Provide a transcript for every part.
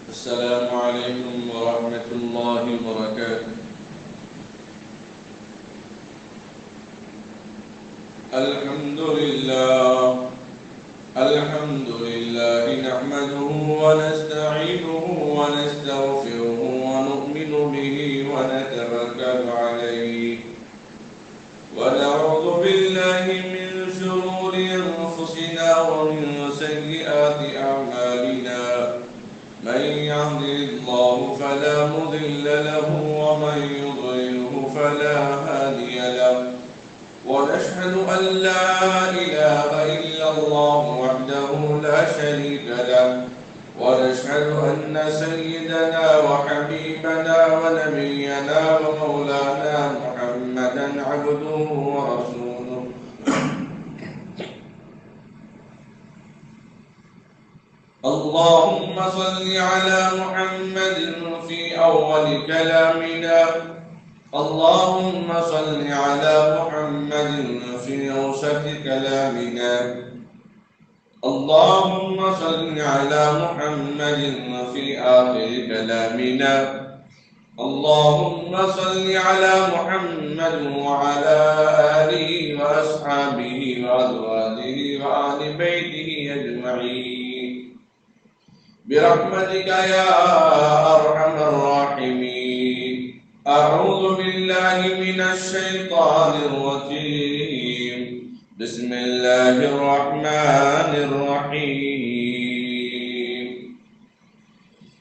السلام عليكم ورحمة الله وبركاته. الحمد لله نحمده ونستعينه ونستغفره ونؤمن به ونتوكل عليه ونعوذ بالله من شرور أنفسنا ومن سيئات أعمالنا. من يهده الله فلا مضل له ومن يضلله فلا هادي له. ونشهد أن لا إله إلا الله وحده لا شريك له. ونشهد أن سيدنا وحبيبنا ونبينا ومولانا محمدا عبده ورسوله. اللهم صل على محمد في أول كلامنا. اللهم صل على محمد في أوسط كلامنا. اللهم صل على محمد في آخر كلامنا. اللهم صل على محمد وعلى آله وأصحابه وأزواجه وآل بيته أجمعين برحمتك يا أرحم الراحمين. أعوذ بالله من الشيطان الرجيم. بسم الله الرحمن الرحيم.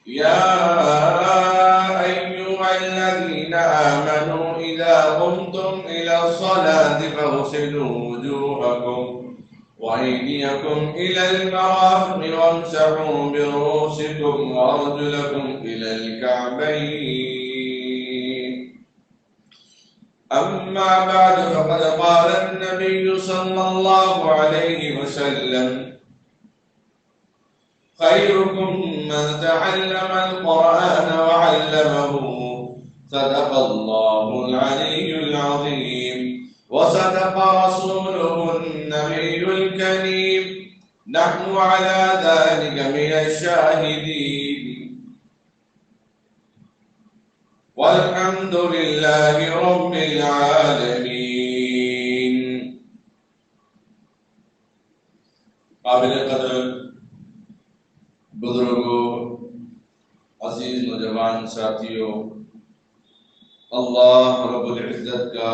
يا أيها الذين آمنوا إذا قمتم إلى الصلاة فاغسلوا وجوهكم وأيديكم إلى المرافق وامسحوا برؤوسكم وأرجلكم إلى الكعبين. أما بعد فقد قال النبي صلى الله عليه وسلم: خيركم من تعلم القرآن وعلمه. صدق الله العلي العظيم وصدق رسوله النبي الكريم. نحن على ذلك من الشاهدين والحمد لله رب العالمين. قابل قدر بزرگوں، عزیز نوجوان ساتھیوں، اللہ رب العزت کا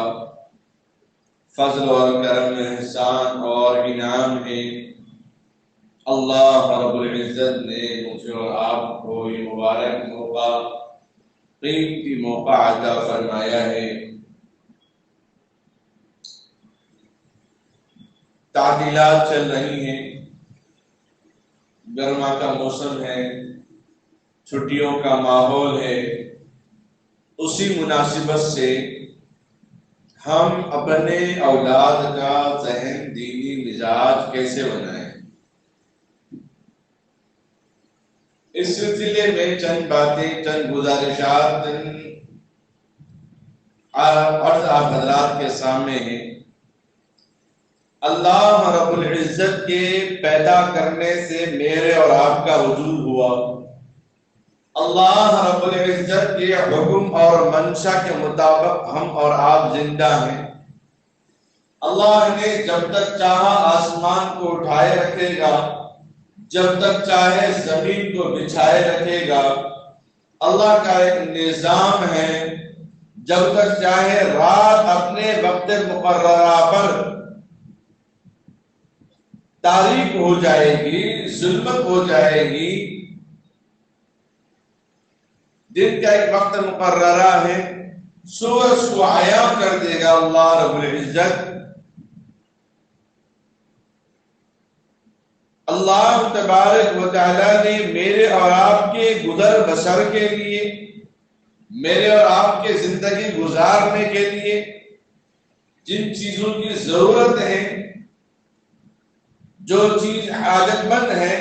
فضل اور کرم، احسان اور انعام ہے. اللہ رب العزت نے مجھے اور آپ کو یہ مبارک موقع، قیمتی موقع عطا فرمایا ہے. تعطیلات چل رہی ہیں، گرما کا موسم ہے، چھٹیوں کا ماحول ہے. اسی مناسبت سے ہم اپنے اولاد کا ذہن دینی مزاج کیسے بنائیں، اس سلسلے میں چند باتیں، چند گزارشات عرض آپ حضرات کے سامنے ہیں. اللہ رب العزت کے پیدا کرنے سے میرے اور آپ کا وجود ہوا. اللہ رب العزت کے حکم اور منشا کے مطابق ہم اور آپ زندہ ہیں. اللہ نے جب تک چاہا آسمان کو اٹھائے رکھے گا، جب تک چاہے زمین کو بچھائے رکھے گا. اللہ کا ایک نظام ہے، جب تک چاہے رات اپنے وقت مقررہ پر تاریک ہو جائے گی، ظلمت ہو جائے گی. دن کا ایک وقت مقررہ ہے، سورج کو عیاں کر دے گا اللہ رب العزت. اللہ تبارک و تعالی نے میرے اور آپ کے گزر بسر کے لیے، میرے اور آپ کے زندگی گزارنے کے لیے جن چیزوں کی ضرورت ہے، جو چیز حاجت مند ہے،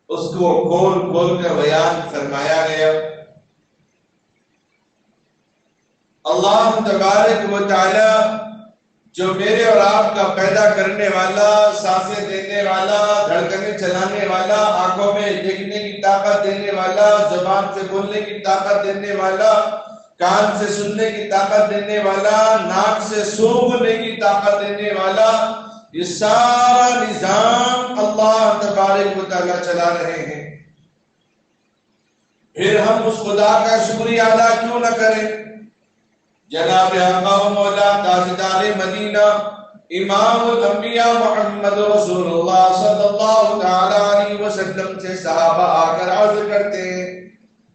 اس کو کھول کھول کر بیان فرمایا گیا. اللہ تبارک و تعالی جو میرے اور آپ کا پیدا کرنے والا، سانسیں دینے والا، دھڑکنیں چلانے والا، آنکھوں میں دیکھنے کی طاقت دینے والا، زبان سے بولنے کی طاقت دینے والا، کان سے سننے کی طاقت دینے والا، ناک سے سونگھنے کی طاقت دینے والا، یہ سارا نظام اللہ تبارک و تعالیٰ چلا رہے ہیں۔ پھر ہم اس خدا کا شکریہ ادا کیوں نہ کریں؟ جناب آقا و مولا تاجدار مدینہ امام الانبیاء محمد رسول اللہ صلی اللہ تعالی علیہ وسلم سے صحابہ آ کر عرض کرتے ہیں،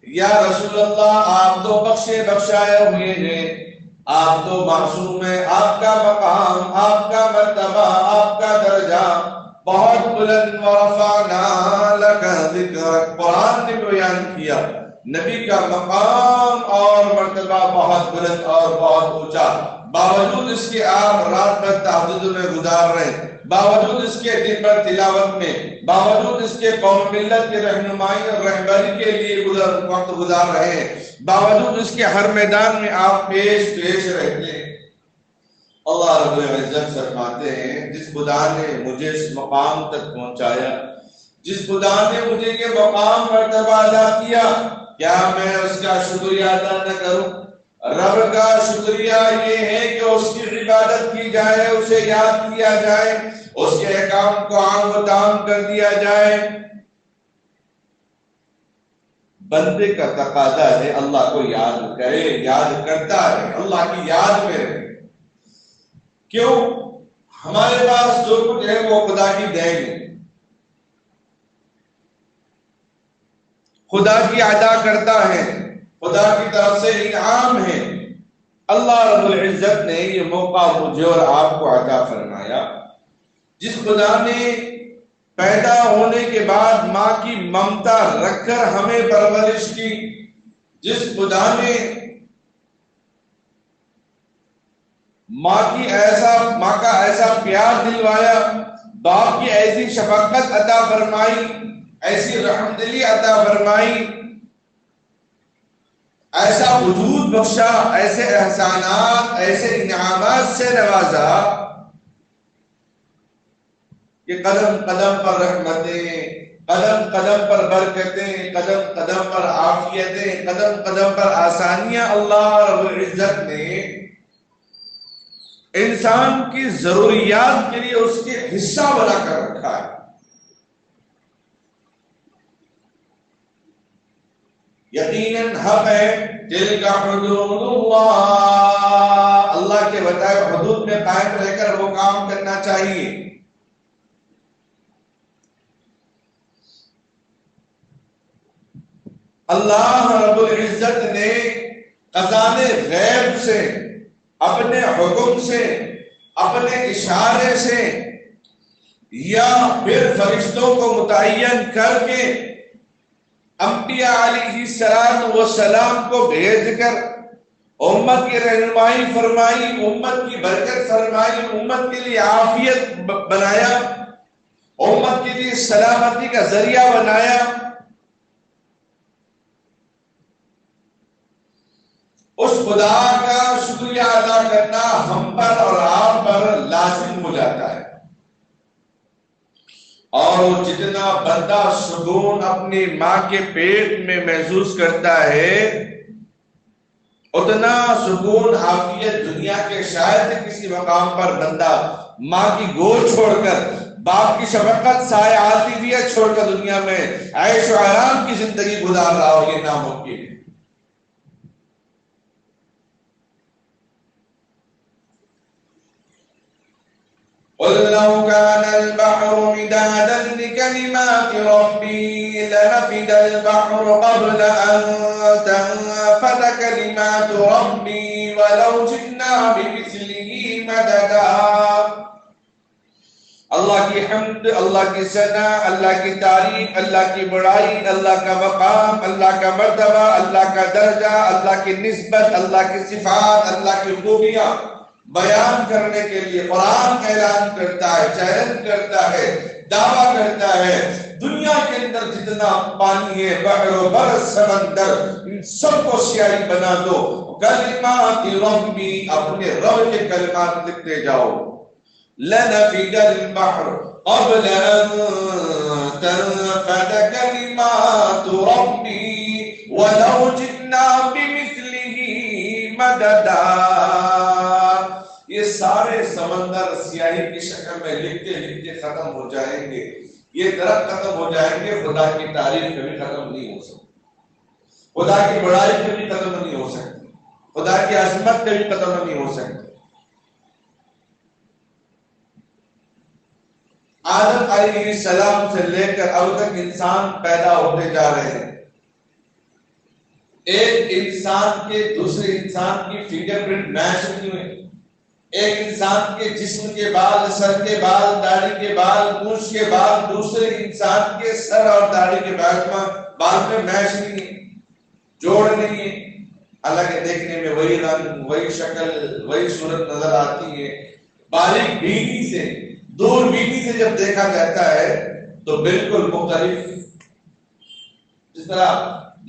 یا رسول اللہ آپ تو بخشے بخشائے ہوئے ہیں، آپ تو معصوم ہیں، آپ کا مقام، آپ کا مرتبہ، آپ کا درجہ بہت بلند، ورفعنا لک ذکرک، قرآن نے بیان کیا نبی کا مقام اور مرتبہ بہت بلند اور بہت اونچا، باوجود اس کے آپ رات بھر تہجد میں گزار رہے ہیں، باوجود اس کے دن بھر تلاوت میں، باوجود اس کے قوم ملت کی رہنمائی اور رہبری کے لیے وقت گزار رہے ہیں، باوجود اس کے ہر میدان میں آپ پیش رہتے ہیں۔ اللہ رب العزت فرماتے ہیں، جس خدا نے مجھے اس مقام تک پہنچایا، جس خدا نے مجھے یہ مقام مرتبہ ادا کیا، کیا میں اس کا شکریہ ادا نہ کروں؟ رب کا شکریہ یہ ہے کہ اس کی عبادت کی جائے، اسے یاد کیا جائے، اس کے احکام کو عام و تام کر دیا جائے۔ بندے کا تقاضا ہے اللہ کو یاد کرے، یاد کرتا ہے، اللہ کی یاد میں رہے۔ کیوں؟ ہمارے پاس جو کچھ ہے وہ خدا کی دین ہے، خدا کی ادا کرتا ہے، خدا کی طرف سے انعام ہے۔ اللہ رب العزت نے یہ موقع مجھے اور آپ کو عطا فرمایا، جس خدا نے پیدا ہونے کے بعد ماں کی ممتا رکھ کر ہمیں پرورش کی، جس خدا نے ماں کا ایسا پیار دلوایا، باپ کی ایسی شفقت عطا فرمائی، ایسی رحم دلی عطا فرمائی، ایسا وجود بخشا، ایسے احسانات، ایسے انعامات سے نوازا کہ قدم قدم پر رحمتیں، قدم قدم پر برکتیں، قدم قدم پر عافیتیں، قدم قدم پر آسانیاں اللہ رب العزت نے انسان کی ضروریات کے لیے اس کے حصہ بنا کر رکھا ہے۔ یقیناً حق ہے، تلک حدود اللہ کے بتائے حدود میں قائم رہ کر وہ کام کرنا چاہیے۔ اللہ رب العزت نے خزانے غیب سے، اپنے حکم سے، اپنے اشارے سے یا پھر فرشتوں کو متعین کر کے انبیاء علیہ السلام کو بھیج کر امت کی رہنمائی فرمائی، امت کی برکت فرمائی، امت کے لیے عافیت بنایا، امت کے لیے سلامتی کا ذریعہ بنایا۔ اس خدا کا شکریہ ادا کرنا ہم پر اور آپ پر لازم ہو جاتا ہے، اور جتنا بندہ سکون اپنی ماں کے پیٹ میں محسوس کرتا ہے، اتنا سکون عافیت دنیا کے شاید کسی مقام پر بندہ ماں کی گود چھوڑ کر، باپ کی شفقت، سایہ عاطفیت چھوڑ کر دنیا میں عیش و آرام کی زندگی گزار رہا ہو، یہ ناممکن ہے۔ قل لو كان البحر مدادا لكلمات ربي لنفد البحر قبل أن تنفد كلمات ربي ولو جئنا بمثله مددا۔ اللہ کی حمد، اللہ کی ثنا، اللہ کی تعریف، اللہ کی بڑائی، اللہ کا مقام، اللہ کا مرتبہ، اللہ کا درجہ، اللہ کی نسبت، اللہ کی صفات، اللہ کی خوبیاں بیان کرنے کے لیے قرآن کا اعلان کرتا ہے، چیلنج کرتا ہے، دعویٰ کرتا ہے دنیا کے اندر جتنا پانی ہے، بحر و بر سمندر، ان سب کو سیاہی بنا دو، کلمات ربی، اپنے رب کے کلمات لکھتے جاؤ، لنفد البحر قبل ان تنفد کلمات ربی ولو جئنا بمثله مددا۔ یہ سارے سمندر سیاہی کی شکل میں لکھتے لکھتے ختم ہو جائیں گے، یہ درخت ختم ہو جائیں گے، خدا کی تعریف کبھی ختم نہیں ہو سکتی، خدا کی بڑائی کبھی ختم نہیں ہو سکتی، خدا کی عظمت کبھی ختم نہیں ہو سکتی۔ آدم علیہ السلام سے لے کر اب تک انسان پیدا ہوتے جا رہے ہیں، ایک انسان کے دوسرے انسان کی فنگر پرنٹ میچ نہیں ہوئے، ایک انسان کے جسم کے بال، سر کے بال، داڑھی کے بال، پونچھ کے بال دوسرے انسان کے سر اور داڑھی کے بال میں میچ نہیں ہے، جوڑ نہیں ہے، حالانکہ دیکھنے میں وہی رنگ، وہی شکل، وہی صورت نظر آتی ہے، باریک بینی سے، دور بینی سے جب دیکھا جاتا ہے تو بالکل مختلف، جس طرح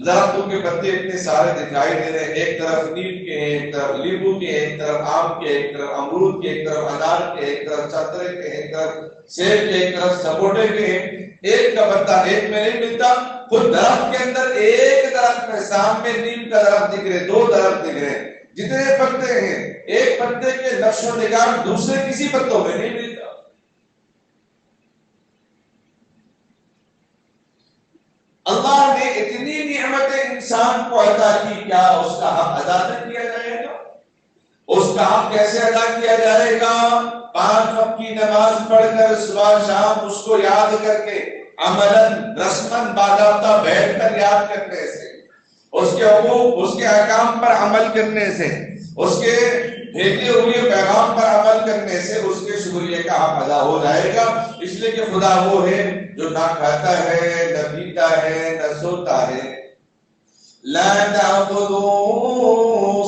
درختوں کے پتے اتنے سارے دکھائی دے رہے ہیں، ایک طرف نیم کے ہیں، ایک طرف لیمو کے ہیں، ایک طرف آم کے، ایک طرف امرود کے، ایک طرف انار کے، ایک طرف سنترے کے، ایک طرف سیب کے، ایک طرف سپوٹے کے ہیں، ایک کا پتا ایک میں نہیں ملتا، خود درخت کے اندر ایک درخت میں سامنے نیم کا درخت دکھ رہے، دو درخت دکھ رہے، جتنے پتے ہیں ایک پتے کے نقش و نگار دوسرے کسی پتوں میں نہیں ملتا۔ اللہ نے اتنی نعمتیں انسان کو عطا کی، کیا اس کا حق ادا نہ کیا جائے گا؟ اس کا حق کیسے ادا کیا جائے گا؟ 5 وقت کی نماز پڑھ کر صبح شام اس کو یاد کر کے، عملاً رسماً باضابطہ بیٹھ کر یاد کرنے سے، اس کے حقوق، اس کے احکام پر عمل کرنے سے، اس کے بھیجے ہوئے پیغام پر عمل کرنے سے اس کے شکریہ کا حق ادا ہو جائے گا، اس لیے کہ خدا وہ ہے جو نہ کھاتا ہے، نہ پیتا ہے، نہ سوتا ہے، لا تأخذه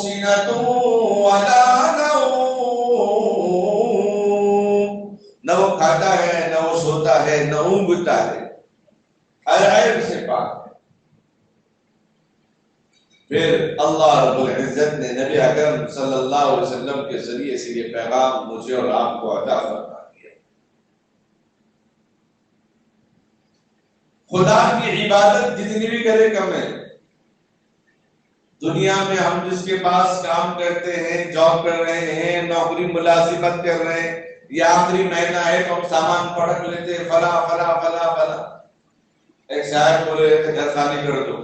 سنة ولا نوم، نہ وہ کھاتا ہے، نہ وہ سوتا ہے، نہ اونگتا ہے، ہر عیب سے پاک ہے۔ پھر اللہ رب العزت نے نبی اکرم صلی اللہ علیہ وسلم کے ذریعے سے یہ پیغام مجھے اور آپ کو عطا فرما دیا۔ خدا کی عبادت جتنی بھی کرے کم ہے، دنیا میں ہم جس کے پاس کام کرتے ہیں، جاب کر رہے ہیں، نوکری ملازمت کر رہے ہیں، یہ آخری مہینہ ہے تو ہم سامان پڑک لیتے ہیں، فلاں فلاں فلاں فلاں، ایک شاعر بولے تھے گھر خالی کر دو،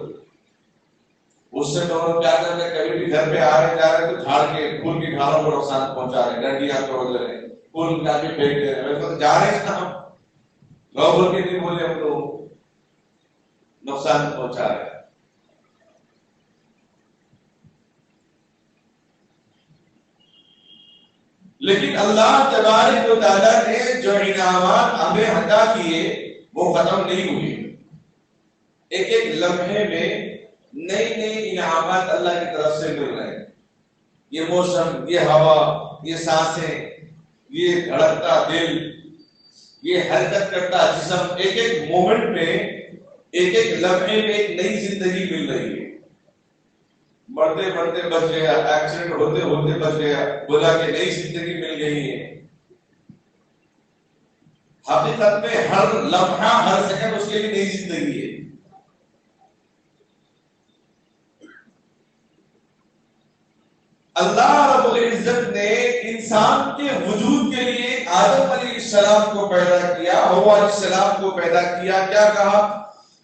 اس سے تو کیا کر رہے، کبھی بھی گھر پہ آ رہے جا رہے تو جھاڑ کے پھول کی ڈھالوں کو نقصان پہنچا رہے، ڈنڈیاں توڑ دے رہے، پھول کا بھی پھینک دے رہے، تو جا رہے ہیں نا ہم، لوگ بول کے نہیں بولے ہم لوگ نقصان پہنچا رہے۔ لیکن اللہ تبارک و تعالیٰ نے جو انعامات ہمیں عطا کیے وہ ختم نہیں ہوئے، ایک ایک لمحے میں نئی نئی انعامات اللہ کی طرف سے مل رہے ہیں، یہ موسم، یہ ہوا، یہ سانسیں، یہ دھڑکتا دل، یہ حرکت کرتا جسم، ایک ایک مومنٹ میں، ایک ایک لمحے میں ایک نئی زندگی مل رہی ہے۔ مرتے مرتے بچ گیا، ایکسیڈنٹ ہوتے ہوتے بچ گیا، بولا کہ نئی زندگی مل گئی ہے۔ حقیقت میں ہر لمحہ، ہر سیکنڈ اس کے لیے نئی زندگی ہے۔ اللہ رب العزت نے انسان کے وجود کے لیے آدم علیہ السلام کو پیدا کیا، حوا علیہ السلام کو پیدا کیا، کیا کہا؟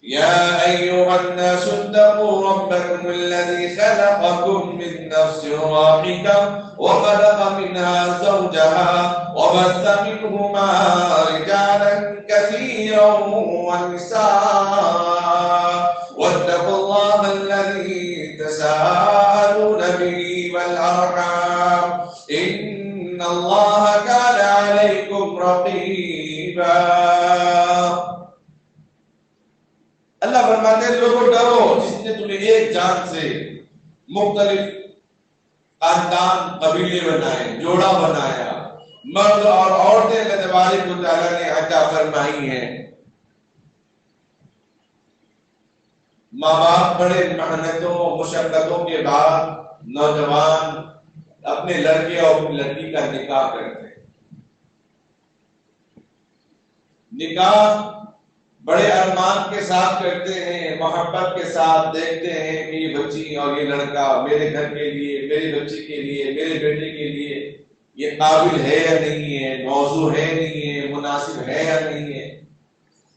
یا ایھا الناس اتقوا ربکم الذی خلقکم من نفس واحدہ وخلق منها زوجها وبث منہما رجالا کثیرا ونساء واتقوا اللہ الذی تساءلون به والارحام ان اللہ کان علیکم رقیبا۔ اللہ فرماتے ہیں لوگوں ڈرو جس نے تمہیں ایک جان سے مختلف خاندان قبیلے بنائے، جوڑا بنایا، مرد اور عورتیں اللہ تبارک و تعالیٰ نے عطا فرمائی ہیں۔ ماں باپ بڑے محنتوں مشقتوں کے بعد نوجوان اپنے لڑکے اور اپنی لڑکی کا نکاح کرتے ہیں۔ نکاح بڑے ارمان کے ساتھ کرتے ہیں، محبت کے ساتھ دیکھتے ہیں کہ یہ بچی اور یہ لڑکا میرے گھر کے لیے، میری بچی کے لیے، میرے بیٹے کے لیے یہ قابل ہے یا نہیں ہے، موضوع ہے نہیں ہے، مناسب ہے یا نہیں ہے۔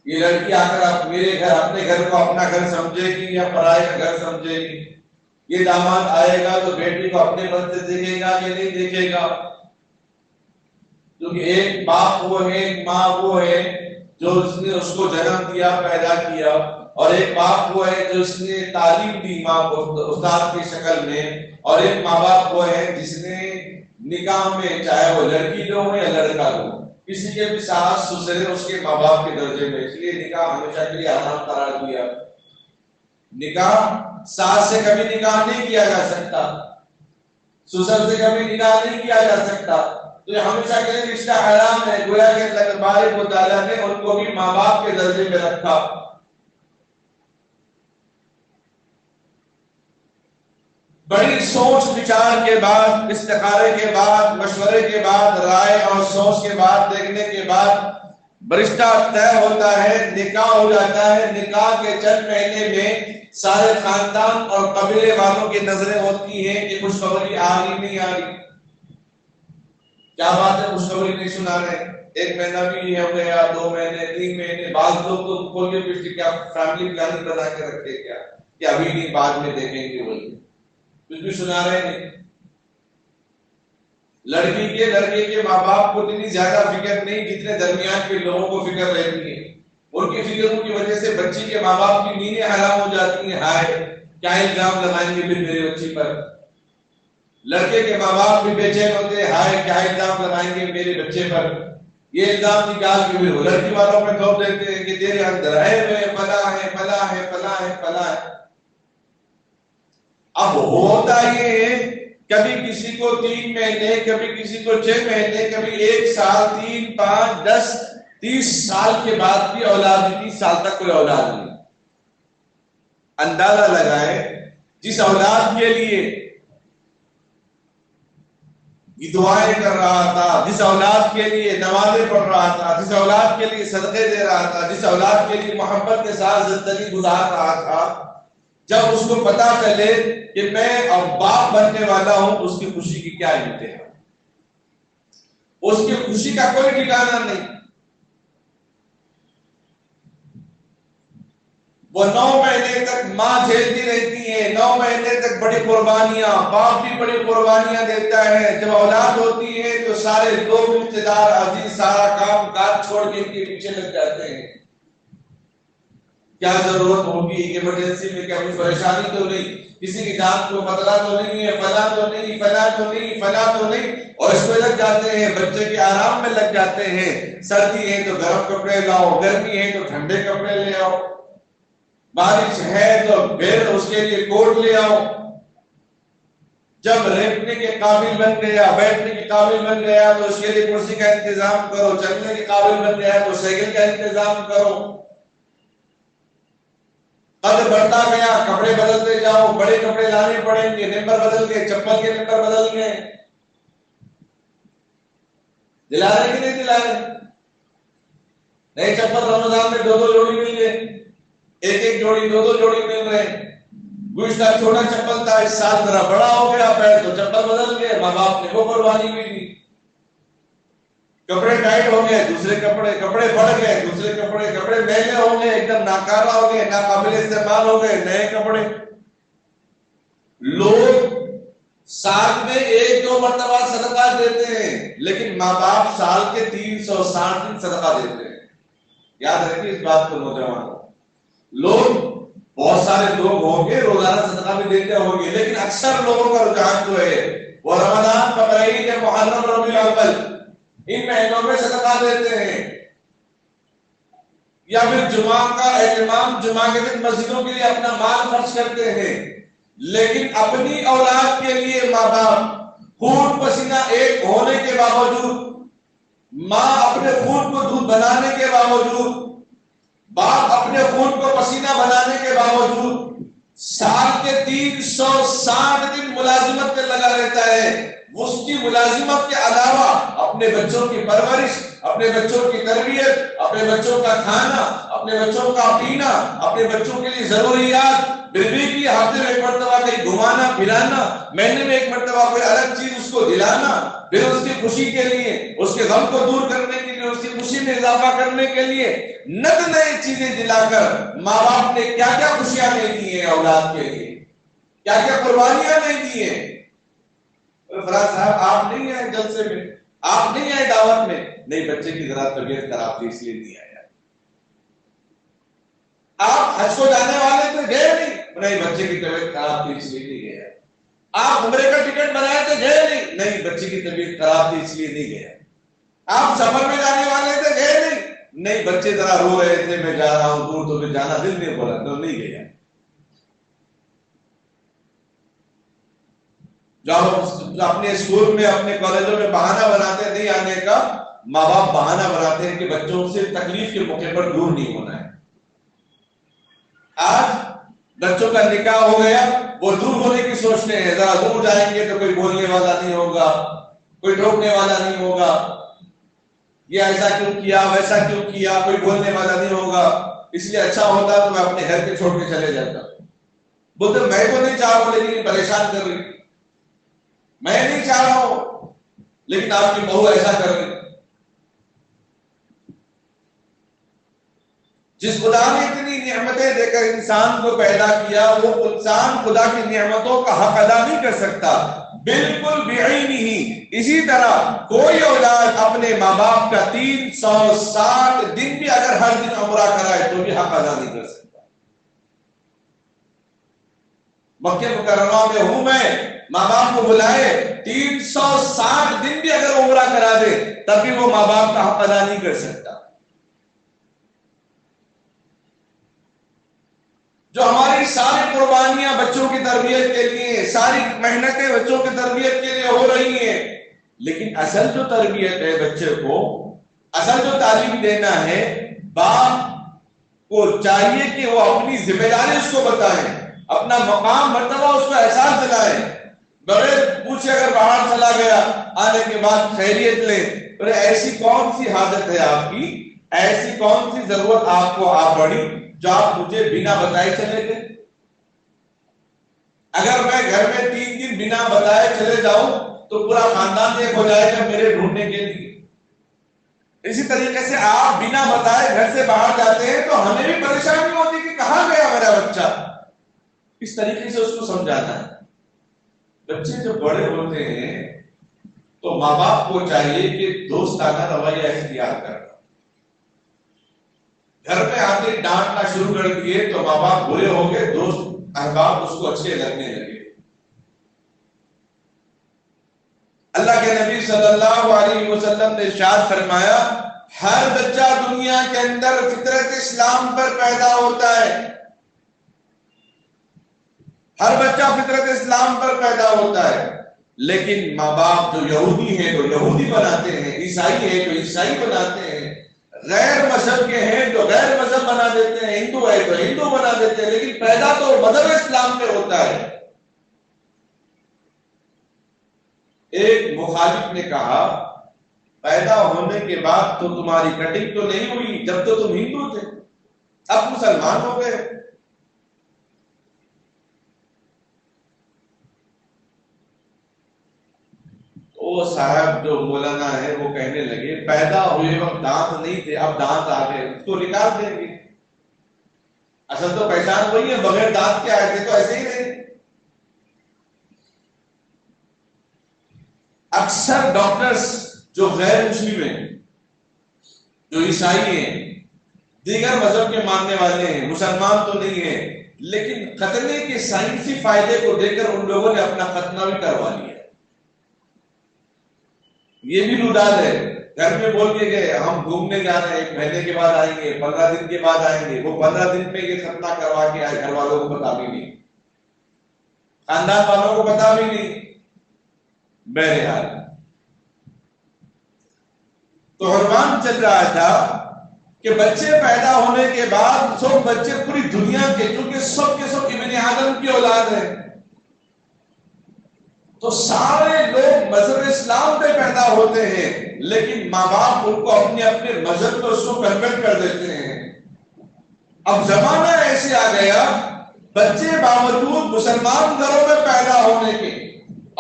یہ لڑکی آ کر میرے گھر اپنے گھر کو اپنا گھر سمجھے گی یا پرائے کا گھر سمجھے گی۔ یہ داماد آئے گا تو بیٹی کو اپنے من سے دیکھے گا کہ نہیں دیکھے گا، کیونکہ ایک باپ وہ ہے، ایک ماں وہ ہے جو اس نے اس کو جنم دیا، پیدا کیا، اور ایک باپ وہ ہے جو اس نے تعلیم دی ماں کو استاد کی شکل میں، اور ایک ماں باپ وہ ہے جس نے نکاح میں چاہے وہ لڑکی لو یا لڑکا لو، کسی کے بھی ساس سسرے اس کے ماں باپ کے درجے میں، اس لیے نکاح ہمیشہ کے لیے حرام قرار دیا۔ نکاح ساس سے کبھی نکاح نہیں کیا جا سکتا، سسر سے کبھی نکاح نہیں کیا جا سکتا، تو یہ ہمیشہ کے لیے رشتہ حرام ہے۔ گویا کہ اللہ تبارک و تعالیٰ نے ان کو بھی ماں باپ کے درجے میں رکھا۔ بڑی سوچ بچار کے بعد، استخارے کے بعد، مشورے کے بعد، رائے اور سوچ کے بعد، دیکھنے کے بعد رشتہ طے ہوتا ہے، نکاح ہو جاتا ہے۔ نکاح کے چند مہینے میں سارے خاندان اور قبیلے والوں کی نظریں ہوتی ہیں کہ خوشخبری آ رہی نہیں آ رہی۔ کیا بات ہے خوشخبری نہیں سنا رہے؟ ایک مہینہ بھی ہو گیا، 2 مہینے، 3 مہینے، بعض لوگ تو کھول کے پوچھتے کیا فیملی پلاننگ بنا کے رکھتے کیا کہ ابھی نہیں بعد میں دیکھیں گے، بولتے کچھ بھی سنا رہے نہیں۔ لڑکے کے ماں باپ کو اتنی زیادہ فکر نہیں جتنے درمیان کے لوگوں کو فکر رہتی ہے۔ ان کی فکروں کی وجہ سے بچی کے ماں باپ کی نیندیں حرام ہو جاتی ہیں۔ ہائے کیا الزام لگائیں گے پھر میری بچی پر۔ لڑکے کے ماں باپ بھی بے چین ہوتے ہیں، ہائے کیا الزام لگائیں گے میرے بچے پر۔ یہ الزام نکال کے پھر لڑکی والوں پہ تھوپ دیتے ہیں کہ تیرے اندر ہے فلاں ہے فلاں ہے فلاں ہے فلاں ہے۔ اب ہوتا یہ ہے کبھی کسی کو 3 مہینے، کبھی کسی کو 6 مہینے، کبھی 1 سال، 3، 5، 10، 30 سال کے بعد بھی اولاد، 30 سال تک کوئی اولاد نہیں۔ اندازہ لگائے جس اولاد کے لیے دعائیں کر رہا تھا، جس اولاد کے لیے نمازیں پڑھ رہا تھا، جس اولاد کے لیے صدقے دے رہا تھا، جس اولاد کے لیے محبت کے ساتھ زندگی گزار رہا تھا، جب اس کو پتا چلے کہ میں اب باپ بننے والا ہوں، اس کی خوشی کی کیا انتہا، اس کی خوشی کا کوئی ٹھکانہ نہیں۔ وہ 9 مہینے تک ماں جھیلتی رہتی ہے، 9 مہینے تک بڑی قربانیاں، باپ بھی بڑی قربانیاں دیتا ہے۔ جب اولاد ہوتی ہے تو سارے لوگ رشتے دار عزیز سارا کام کاج چھوڑ کے ان کے پیچھے لگ جاتے ہیں۔ کیا ضرورت ہوگی، ایمرجنسی میں کیا کوئی پریشانی تو نہیں، کسی کی جان کو خطرہ تو نہیں ہے، فلاں تو نہیں، فلاں تو نہیں، فلاں تو نہیں، اور اس میں لگ جاتے ہیں، بچے کے آرام میں لگ جاتے ہیں۔ سردی ہے تو گرم کپڑے لاؤ، گرمی ہے تو ٹھنڈے کپڑے لے آؤ، بارش ہے تو پھر اس کے لیے کوٹ لے آؤ۔ جب لیٹنے کے قابل بن گیا، بیٹھنے کے قابل بن گیا تو اس کے لیے کرسی کا انتظام کرو، چلنے کے قابل بن گیا تو سائیکل کا انتظام کرو۔ قد بڑھتا گیا، کپڑے بدلتے جاؤ، بڑے کپڑے لانے پڑیں گے، نمبر بدل گئے، چپل کے نمبر بدل گئے۔ دلا رہے کہ نہیں دلا رہے؟ نئے چپل رمضان میں 2 جوڑی مل گئے، 1 جوڑی، 2 جوڑی مل رہے۔ گزشتہ چھوٹا چپل تھا، اس سال ذرا بڑا ہو گیا پیر تو چپل بدل گئے، ماں باپ نے وہ قربانی بھی دی۔ کپڑے ٹائٹ ہو گئے، دوسرے کپڑے بڑھ گئے، دوسرے کپڑے میلے ہو گئے، ایک دم ناکارہ ہو گئے، ناقابل استعمال ہو گئے، نئے کپڑے۔ لوگ سال میں 1-2 مرتبہ صدقہ دیتے ہیں، لیکن ماں باپ سال کے 360 دن صدقہ دیتے ہیں۔ یاد رکھیے اس بات کو نوجوان لوگ، بہت سارے لوگ ہوں گے روزانہ صدقہ بھی دیتے ہوں گے، لیکن اکثر لوگوں کا رجحان جو ہے وہ رمضان، بقرعید، محرم، ربیع الاول ان مہینوں میں صدقہ دیتے ہیں، یا پھر جمعہ کا اہتمام، جمعہ کے دن مسجدوں کے لیے اپنا مال خرچ کرتے ہیں۔ لیکن اپنی اولاد کے لیے ماں باپ خون پسینہ ایک ہونے کے باوجود، ماں اپنے خون کو دودھ بنانے کے باوجود، باپ اپنے خون کو پسینہ بنانے کے باوجود سال کے 360 دن ملازمت میں لگا رہتا ہے، اس کی ملازمت کے علاوہ اپنے بچوں کی پرورش، اپنے بچوں کی تربیت، اپنے بچوں کا کھانا، اپنے بچوں کا پینا، اپنے بچوں کے لیے ضروریات، بیوی کی ہفتے میں ایک مرتبہ کہیں گھمانا پھرانا، مہینے میں ایک مرتبہ کوئی الگ چیز اس کو دلانا، پھر اس کی خوشی کے لیے، اس کے غم کو دور کرنے کے لیے، اس کی خوشی میں اضافہ کرنے کے لیے نت نئی چیزیں دلا کر ماں باپ نے کیا کیا خوشیاں نہیں دی ہیں اولاد کے لیے، کیا کیا قربانیاں نہیں دی ہیں۔ فراز صاحب آپ نہیں آئے جلسے میں، آپ نہیں آئے دعوت میں، نہیں بچے کی ذرا طبیعت خراب تھی اس لیے نہیں آیا۔ آپ حج کو جانے والے تھے گئے نہیں بچے کی طبیعت خراب تھی اس لیے نہیں گیا۔ آپ عمرے کا ٹکٹ بنائے تھے گئے نہیں بچے کی طبیعت خراب تھی اس لیے نہیں گیا۔ آپ سفر میں جانے والے تھے گئے نہیں بچے ذرا رو رہے تھے میں جا رہا ہوں دور، تو پھر جانا دل نہیں بولا تو نہیں گیا۔ جو اپنے اسکول میں اپنے کالجوں میں بہانہ بناتے نہیں آنے کا، ماں باپ بہانہ بناتے ہیں کہ بچوں سے تکلیف کے موقع پر دور نہیں ہونا ہے۔ آج بچوں کا نکاح ہو گیا، وہ دور ہونے کی سوچتے ہیں، ذرا دور جائیں گے تو کوئی بولنے والا نہیں ہوگا، کوئی ٹوکنے والا نہیں ہوگا، یہ ایسا کیوں کیا ویسا کیوں کیا، کوئی بولنے والا نہیں ہوگا، اس لیے اچھا ہوتا تو میں اپنے گھر کے چھوڑ کے چلے جاتا۔ بولتے میں تو نہیں چاہ رہا ہوں لیکن پریشان کر رہی، میں نہیں چاہ رہا ہوں لیکن آپ کی بہو ایسا کر رہی۔ جس خدا نے اتنی نعمتیں دے کر انسان کو پیدا کیا، وہ انسان خدا کی نعمتوں کا حق ادا نہیں کر سکتا، بالکل بعینہ۔ اسی طرح کوئی اولاد اپنے ماں باپ کا 360 دن بھی اگر ہر دن عمرہ کرائے تو بھی حق ادا نہیں کر سکتا۔ مکہ مکرمہ میں ہوں میں، ماں باپ کو بلائے 360 دن بھی اگر عمرہ کرا دے تب بھی وہ ماں باپ کا حق ادا نہیں کر سکتا۔ جو ہماری ساری قربانیاں بچوں کی تربیت کے لیے، ساری محنتیں بچوں کی تربیت کے لیے ہو رہی ہیں، لیکن اصل جو تربیت ہے بچے کو، اصل جو تعلیم دینا ہے، باپ کو چاہیے کہ وہ اپنی ذمہ داری اس کو بتائیں، اپنا مقام مرتبہ اس کو احساس دلائیں، بغیر پوچھے اگر باہر چلا گیا آنے کے بعد خیریت لے، ایسی کون سی حاجت ہے آپ کی، ایسی کون سی ضرورت آپ کو آ پڑی جو آپ مجھے بنا بتائے چلے گئے؟ اگر میں گھر میں 3 دن بنا بتائے چلے جاؤں تو پورا خاندان ایک ہو جائے گا میرے ڈھونڈنے کے لیے۔ اسی طریقے سے آپ بنا بتائے گھر سے باہر جاتے ہیں تو ہمیں بھی پریشانی ہوتی کہ کہاں گیا میرا بچہ۔ اس طریقے سے اس کو سمجھانا ہے۔ بچے جب بڑے ہوتے ہیں تو ماں باپ کو چاہیے کہ دوستانہ رویہ اختیار کرنا۔ گھر پہ آتے ڈانٹنا شروع کر دیے تو ماں باپ برے ہو گئے، دوست احباب اس کو اچھے لگنے لگے۔ اللہ کے نبی صلی اللہ علیہ وسلم نے ارشاد فرمایا، ہر بچہ دنیا کے اندر فطرت اسلام پر پیدا ہوتا ہے، ہر بچہ فطرت اسلام پر پیدا ہوتا ہے، لیکن ماں باپ جو یہودی ہیں تو یہودی بناتے ہیں، عیسائی ہیں تو عیسائی بناتے ہیں، غیر مذہب کے ہیں تو غیر مذہب بنا دیتے ہیں، ہندو ہے تو ہندو بنا دیتے ہیں، لیکن پیدا تو مذہب اسلام میں ہوتا ہے۔ ایک مخالف نے کہا پیدا ہونے کے بعد تو تمہاری کٹنگ تو نہیں ہوئی جب تو تم ہندو تھے، اب مسلمان ہو گئے۔ وہ صاحب جو مولانا ہے وہ کہنے لگے پیدا ہوئے وقت دانت نہیں تھے، اب دانت آ گئے، اس کو نکال دیں گے، اصل تو پہچان وہی ہے، بغیر دانت کے آئے تھے تو ایسے ہی رہے۔ اکثر ڈاکٹرز جو غیر مسلم ہیں، جو عیسائی ہیں، دیگر مذہب کے ماننے والے ہیں، مسلمان تو نہیں ہیں، لیکن ختنے کے سائنسی فائدے کو دیکھ کر ان لوگوں نے اپنا ختنہ بھی کروا لیا۔ یہ بھی لودال ہے، گھر میں بول کے گئے ہم گھومنے جا رہے ہیں، 1 مہینے کے بعد آئیں گے، 15 دن کے بعد آئیں گے، وہ 15 دن میں یہ ختنہ کروا کے آئے، گھر والوں کو بتا بھی نہیں۔ خاندان والوں کو پتا بھی نہیں. بہرحال تو عنوان چل رہا تھا کہ بچے پیدا ہونے کے بعد سب بچے پوری دنیا کے، کیونکہ سب کے سب ابن آدم کی اولاد ہے، تو سارے لوگ مذہب اسلام پہ پیدا ہوتے ہیں، لیکن ماں باپ ان کو اپنے اپنے مذہب کو اس کو کنورٹ کر دیتے ہیں. اب زمانہ ایسے آ گیا، بچے باوجود مسلمان گھروں میں پیدا ہونے کے،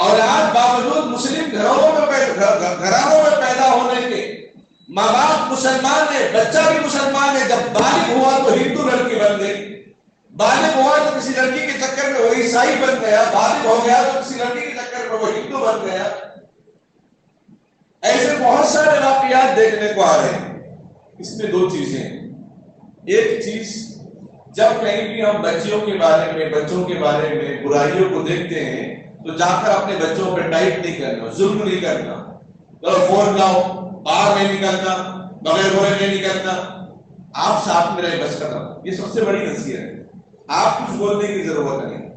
اولاد باوجود مسلم گھرانوں میں پیدا ہونے کے، ماں باپ مسلمان ہے، بچہ بھی مسلمان ہے، جب بالغ ہوا تو ہندو لڑکی بن گئی، بالغ ہوا تو کسی لڑکی کے چکر میں وہ عیسائی بن گیا، بالغ ہو گیا تو کسی لڑکی کے چکر میں وہ ہندو بن گیا. ایسے بہت سارے واقعات دیکھنے کو آ رہے ہیں. اس میں دو چیزیں ہیں. ایک چیز، جب کہیں بھی ہم بچوں کے بارے میں برائیوں کو دیکھتے ہیں تو جا کر اپنے بچوں پہ ٹائٹ نہیں کرنا، ظلم نہیں کرنا، فون لاؤ، باہر نہیں نکلنا، بغیر بولے نہیں نکلنا، آپ ساتھ میں رہے بس ختم. یہ سب سے بڑی نصیحت ہے. آپ کچھ بولنے کی ضرورت نہیں.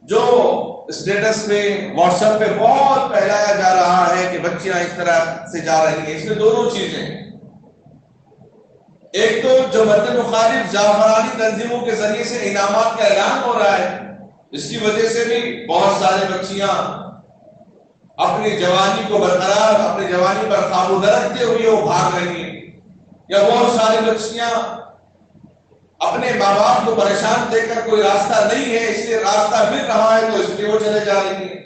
جو اسٹیٹس پہ واٹس ایپ پہ بہت پھیلایا جا رہا ہے کہ بچیاں اس طرح سے جا رہی ہیں، اس میں دونوں چیزیں ہیں. ایک تو جو وطن مخالف زعفرانی تنظیموں کے ذریعے سے انعامات کا اعلان ہو رہا ہے، اس کی وجہ سے بھی بہت سارے بچیاں اپنی جوانی کو برقرار، اپنی جوانی پر قابو نہ رکھتے ہوئے وہ بھاگ رہی ہیں، یا بہت ساری بچیاں اپنے ماں باپ کو پریشان دیکھ کر کوئی راستہ نہیں ہے اس لیے راستہ مل رہا ہے تو اس لیے وہ چلے جا رہی ہیں.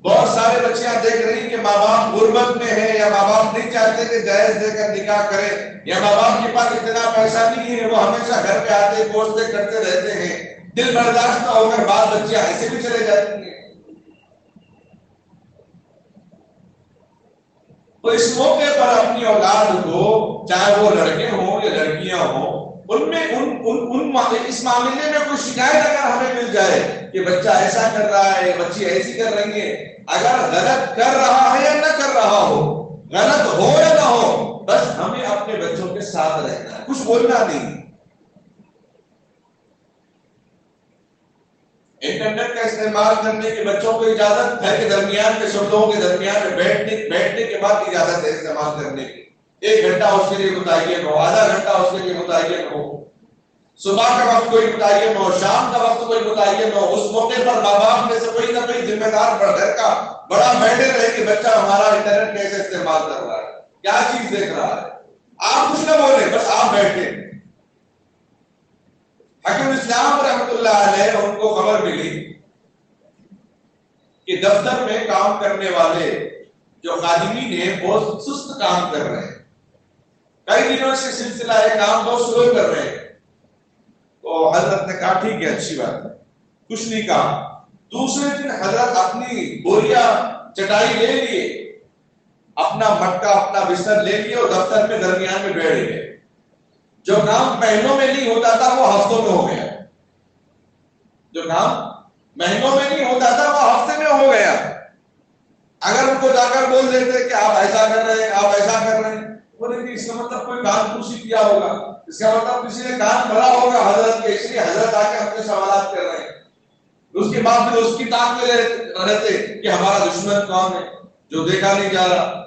بہت سارے بچیاں دیکھ رہی ہیں کہ ماں باپ غربت میں ہے، یا ماں باپ نہیں چاہتے کہ جہیز دے کر نکاح کرے، یا ماں باپ کے پاس اتنا پیسہ نہیں ہے، وہ ہمیشہ گھر پہ آتے پوچھتے کرتے رہتے ہیں. دل برداشت نہ ہو کر بعض بچیاں ایسے بھی چلے جاتی ہیں. تو اس موقع پر اپنی اولاد کو، چاہے وہ لڑکے ہوں یا لڑکیاں ہوں، ان میں اس معاملے میں کوئی شکایت اگر ہمیں مل جائے کہ بچہ ایسا کر رہا ہے، بچی ایسی کر رہی ہے، اگر غلط کر رہا ہے یا نہ کر رہا ہو، غلط ہو یا نہ ہو، بس ہمیں اپنے بچوں کے ساتھ رہنا ہے، کچھ بولنا نہیں. انٹرنیٹ کا استعمال کرنے کی بچوں کو اجازت ہے کہ درمیان کے سب لوگوں کے درمیان میں بیٹھنے کے بعد اجازت ہے استعمال کرنے کی. 1 گھنٹہ اس کے لیے متعین ہو، آدھا گھنٹہ اس کے لیے متعین ہو، صبح کا وقت کوئی متعین ہو، شام کا وقت کوئی متعین ہو. اس موقع پر ماں باپ میں سے کوئی نہ کوئی ذمہ دار گھر کا بڑا بیٹھے رہے کہ بچہ ہمارا انٹرنیٹ کیسے استعمال کر رہا ہے، کیا چیز دیکھ رہا ہے. آپ کچھ نہ بولیں، بس آپ بیٹھے. حکیم اسلام رحمۃ اللہ علیہ ان کو خبر ملی کہ دفتر میں کام کرنے والے جو خادمین ہیں بہت سست کام کر رہے ہیں، کئی دنوں سے سلسلہ ہے کام بہت سلو کر رہے ہیں. تو حضرت نے کہا ٹھیک ہے، اچھی بات ہے، کچھ نہیں کہا. دوسرے دن حضرت اپنی بوریا چٹائی لے لیے، اپنا مٹکا اپنا بستر لے لیے اور دفتر میں درمیان میں بیٹھ گئے. جو کام مہینوں میں نہیں ہوتا تھا وہ ہفتوں میں ہو گیا، جو کام مہینوں میں نہیں ہوتا تھا وہ ہفتے میں ہو گیا. اگر ان کو جا کر بول دیتے کہ آپ ایسا کر رہے ہیں، آپ ایسا کر رہے ہیں، بولے کہ اس کا مطلب کوئی کان پوشی کیا ہوگا، اس کا مطلب کسی نے کان بھرا ہوگا حضرت کے، اس لیے حضرت آ کے اپنے سوالات کر رہے ہیں. اس کے بعد پھر اس کی تاک میں رہتے کہ ہمارا دشمن کون ہے جو دیکھا نہیں جا رہا،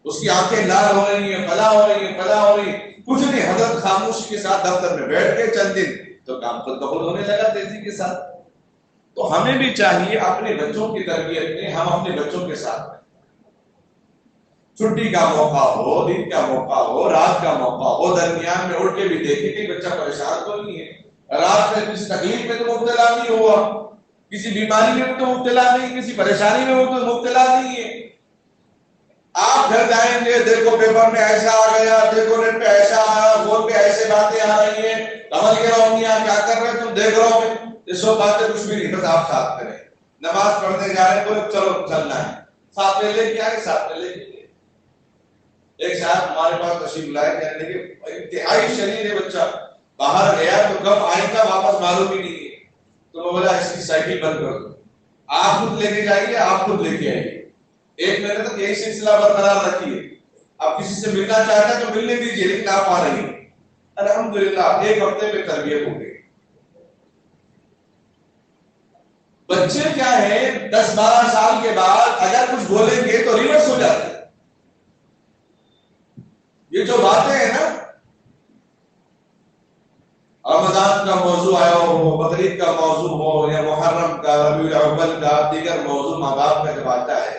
اس کی آنکھیں لال ہو رہی ہیں، فلا ہو رہی ہیں، فلا ہو رہی ہیں. کچھ نہیں، حضرت خاموشی کے ساتھ دفتر میں بیٹھ کے چند دن تو کام خود بخود ہونے لگا تیزی کے ساتھ. تو ہمیں بھی چاہیے اپنے بچوں کی تربیت میں ہم اپنے بچوں کے ساتھ رہیں. چھٹی کا موقع ہو، دن کا موقع ہو، رات کا موقع ہو، درمیان میں اٹھ کے بھی دیکھیں کہ بچہ پریشان تو نہیں ہے، رات میں کسی تکلیف میں تو مبتلا نہیں ہوا، کسی بیماری میں تو مبتلا نہیں، کسی پریشانی میں تو مبتلا نہیں ہے. آپ گھر جائیں گے، دیکھو پیپر میں ایسا آ گیا، دیکھو نیٹ پہ ایسا آیا، فون پہ ایسے باتیں آ رہی ہیں، سمجھ گئے ہو کیا کر رہے تم دیکھ رہے ہو. یہ سب باتیں کچھ بھی نہیں، بس آپ ساتھ کریں. نماز پڑھنے جا رہے ہیں، بولے چلو چلنا ہے، ساتھ میں لے کے آئے، ساتھ میں لے کے. ایک صاحب ہمارے پاس تشریف لائے، کہنے لگے انتہائی شریر ہے بچہ، باہر گیا تو کب آئے گا واپس معلوم ہی نہیں ہے. تو میں بولا اس کی سائیکل بند کر دو، آپ خود لے کے جائیے، آپ خود لے کے آئیے. 1 مہینے تک یہی سلسلہ برقرار رکھیے. آپ کسی سے ملنا چاہتے ہیں تو ملنے دیجیے، لیکن آپ آ رہی ہیں. الحمدللہ 1 ہفتے میں تربیت ہو گئی. بچے کیا ہے 10-12 سال کے بعد اگر کچھ بولیں گے تو ریورس ہو جاتے ہیں. یہ جو باتیں ہیں نا، رمضان کا موضوع آیا ہو، بقرعید کا موضوع ہو، یا محرم کا، ربیع الاول کا، دیگر موضوع ماں باپ کا جب آتا ہے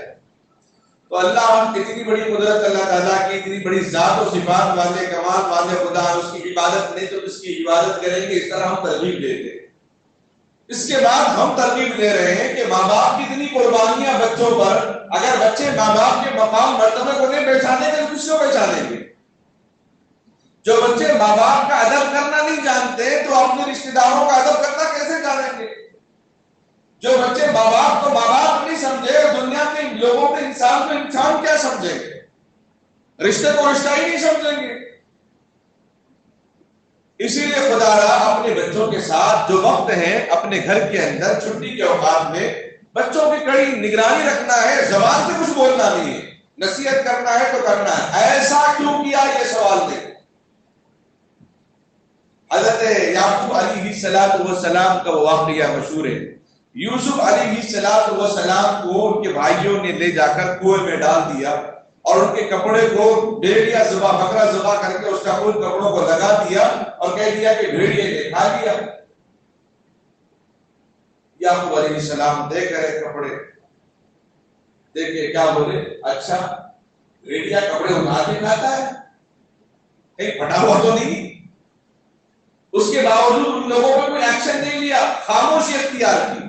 تو اللہ ہم اتنی بڑی قدرت اللہ تعالیٰ کی، اتنی بڑی ذات و صفات والے، کمال والے خدا، اس کی عبادت نہیں تو اس کی عبادت کریں گے، اس طرح ہم ترغیب دیتے ہیں. اس کے بعد ہم ترغیب دے رہے ہیں کہ ماں باپ کی اتنی قربانیاں بچوں پر، اگر بچے ماں باپ کے مقام مرتبے کو نہیں پہچانیں گے تو کس کو پہچانیں گے؟ جو بچے ماں باپ کا ادب کرنا نہیں جانتے تو اپنے رشتے داروں کا ادب کرنا کیسے جانیں گے؟ جو بچے ماں باپ کو ماں باپ نہیں سمجھے، دنیا کے لوگوں کے انسان کو انسان کیا سمجھیں گے؟ رشتے کو رشتہ ہی نہیں سمجھیں گے. اسی لیے خدا را اپنے بچوں کے ساتھ جو وقت ہے اپنے گھر کے اندر چھٹی کے اوقات میں بچوں کی کڑی نگرانی رکھنا ہے، زبان سے کچھ بولنا نہیں ہے، نصیحت کرنا ہے تو کرنا ہے. ایسا کیوں کیا یہ سوال دے. حضرت یعقوب علیہ السلام کا وہ واقعہ مشہور ہے. یوسف علیہ السلام کو ان کے بھائیوں نے لے جا کر کنویں میں ڈال دیا اور ان کے کپڑے کو بھیڑیا ذبح، بکرا ذبح کر کے اس کا خون کپڑوں کو لگا دیا اور کہہ دیا کہ بھیڑیے نے کھا لیا. یعقوب علیہ السلام دیکھ رہے کپڑے، دیکھے کیا بولے، اچھا بھیڑیا کپڑے اٹھا کے کھاتا ہے، کہیں پھٹا ہوا تو نہیں؟ اس کے باوجود ان لوگوں پہ کوئی ایکشن نہیں لیا، خاموشی اختیار کی.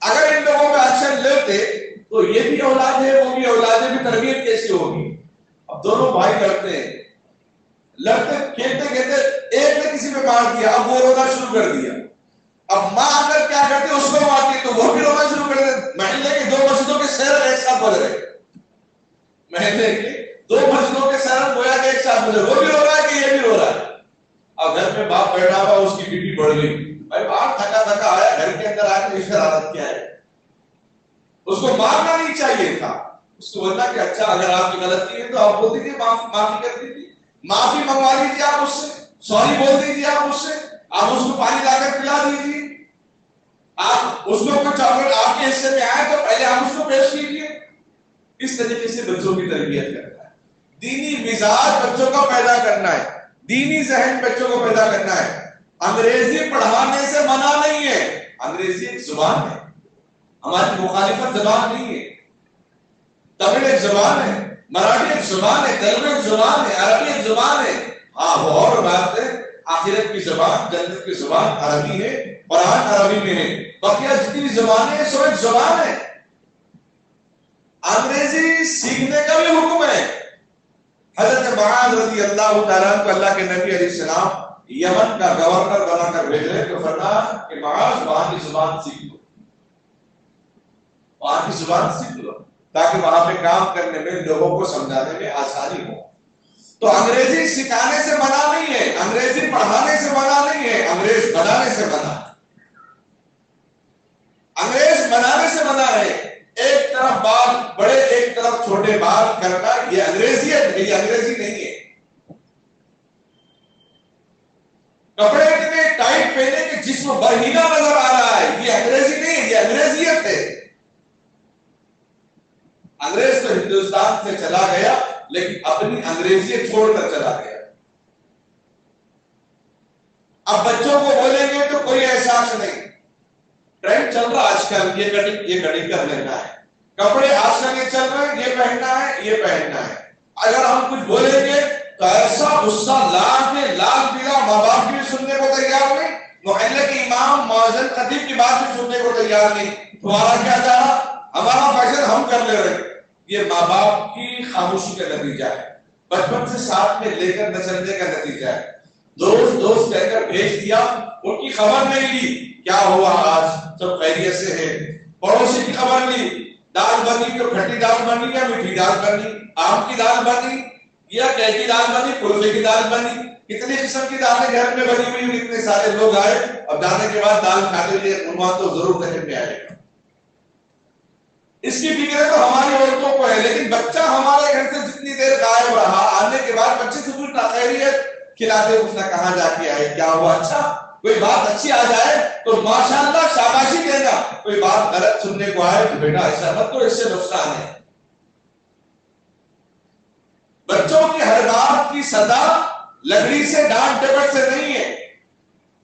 اگر ان لوگوں پہ ایکشن لیتے تو یہ بھی اولاد ہے وہ بھی اولاد ہے، بھی تربیت کیسی ہوگی؟ اب دونوں بھائی لڑتے ہیں، لڑتے کھیلتے کھیلتے ایک نے کسی پہ مار دیا، اب وہ رونا شروع کر دیا. اب ماں اگر کیا کرتے اس کو مارتی تو وہ بھی رونا شروع کر دیتے. محلے کے 2 مسجدوں کے سیر ایک ساتھ بج رہے، محلے کے 2 مسجدوں کے سیر گویا کہ ایک ساتھ بج رہے، وہ بھی رو رہا ہے کہ یہ بھی رو رہا ہے. اب گھر میں باپ بیٹھا ہوا، اس کی بیٹی بڑھ گئی، بھائی باپ تھکا تھکا آیا گھر کے اندر آ کے اس شرارت کیا ہے؟ اس کو مارنا نہیں چاہیے تھا، اس کو بولنا کہ اچھا اگر آپ کی غلطی ہے تو آپ بول دیجیے، معافی کر دیجیے، معافی منگوا لیجیے، آپ اس سے سوری بول دیجیے، آپ اس سے آپ اس کو پانی لا کر پلا دیجیے، آپ اس کو کچھ اگر آپ کے حصے میں آئے تو پہلے آپ اس کو پیش کیجیے. اس طریقے سے بچوں کی تربیت کرنا ہے، دینی مزاج بچوں کو پیدا کرنا ہے، دینی ذہن بچوں کو پیدا کرنا ہے. انگریزی پڑھانے سے منع نہیں ہے، انگریزی ایک زبان ہے، ہماری مخالفت زبان نہیں ہے. تمل ایک زبان ہے، مراٹھی ایک زبان ہے، تیلگو ایک زبان ہے، عربی ایک زبان ہے. ہاں وہ اور بات ہے، آخرت کی زبان، جنت کی زبان عربی ہے، قرآن عربی میں ہے، بقیہ جتنی زبانیں ہیں سب ایک زبان ہے. انگریزی سیکھنے کا بھی حکم ہے. حضرت معاذ رضی اللہ تعالیٰ کو اللہ کے نبی علیہ السلام یمن کا گورنر بنا کر بھیجے تو فرمایا کہ معاذ وہاں کی زبان سیکھ لو، وہاں کی زبان سیکھ لو تاکہ وہاں پہ کام کرنے میں، لوگوں کو سمجھانے میں آسانی ہو. تو انگریزی سکھانے سے منع نہیں ہے، انگریزی پڑھانے سے منع نہیں ہے، انگریز بنانے سے منع ہے. انگریز بنانے سے منع ہے. ایک طرف بال بڑے ایک طرف چھوٹے بال کرنا یہ انگریزیت ہے، یہ انگریزی نہیں ہے. کپڑے اتنے ٹائٹ پہنے کہ جسم برہنہ نظر آ رہا ہے، یہ انگریزی نہیں ہے، یہ انگریزیت ہے. انگریز تو ہندوستان سے چلا گیا لیکن اپنی انگریزیت چھوڑ کر چلا گیا. اب بچوں کو بولیں گے تو کوئی احساس نہیں. ٹرینڈ چل رہا آج کل، یہ کٹنگ کر لینا ہے، کپڑے آج کل یہ چل رہے ہیں، یہ پہننا ہے، یہ پہننا ہے. اگر ہم کچھ بولیں گے تو ایسا غصہ لاکھ پیلا، ماں باپ کی بھی سننے کو تیار نہیں، محلے کے امام مؤذن خطیب کی بات بھی سننے کو تیار نہیں. تمہارا کیا چاہا، ہمارا فیصل ہم کر لے رہے. یہ ماں باپ کی خاموشی کا نتیجہ ہے، بچپن سے ساتھ میں لے کر نہ چلنے کا نتیجہ ہے. دوست کہہ کر بھیج دیا، ان کی خبر نہیں لی کیا ہوا آج، سب خیریت سے ہے. پڑوسی کی خبر لی، دال بنی تو کھٹی دال بنی یا میٹھی دال بنی، آم کی دال بنی یا کیسی دال بنی، کلفے کی دال بنی. کتنی قسم کی دالیں گھر میں بنی ہوئی، کتنے سارے لوگ آئے. اب جانے کے بعد دال کھانے لیے عنوان تو ضرور ذہن میں آئے گا. اس کی فکر تو ہماری عورتوں کو ہے، لیکن بچہ ہمارے گھر سے جتنی دیر غائب رہا، آنے کے بعد بچے سے پوچھنا خیریت، کھلاتے پوچھنا کہاں جا کے آئے، کیا ہوا، اچھا کوئی بات اچھی آ جائے تو ماشاءاللہ شاباشی دینا، کوئی بات غلط سننے کو آئے تو بیٹا ایسا مت تو اس سے نقصان ہے۔ بچوں کی ہر بات کی سزا لکڑی سے ڈانٹ ڈپٹ سے نہیں ہے،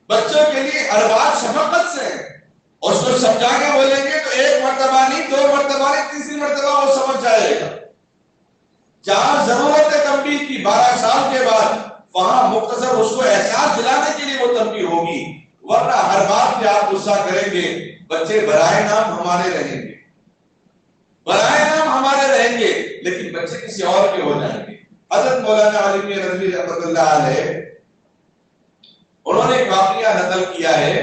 بچوں کے لیے ہر بات شفقت سے ہے، اور اس کو سمجھا کے بولیں گے تو ایک مرتبہ نہیں، دو مرتبہ نہیں، تیسری مرتبہ وہ سمجھ جائے گا۔ جہاں ضرورت ہے تنبیہ کی 12 سال کے بعد، وہاں مختصر اس کو احساس دلانے کے لیے وہ تنبیہ ہوگی، ورنہ ہر بات پہ آپ غصہ کریں گے، بچے برائے نام ہمارے رہیں گے، برائے نام ہمارے رہیں گے، لیکن بچے کسی اور کے ہو جائیں گے۔ حضرت مولانا علی رضوی رحمۃ اللہ علیہ انہوں نے ایک واقعہ نقل کیا ہے،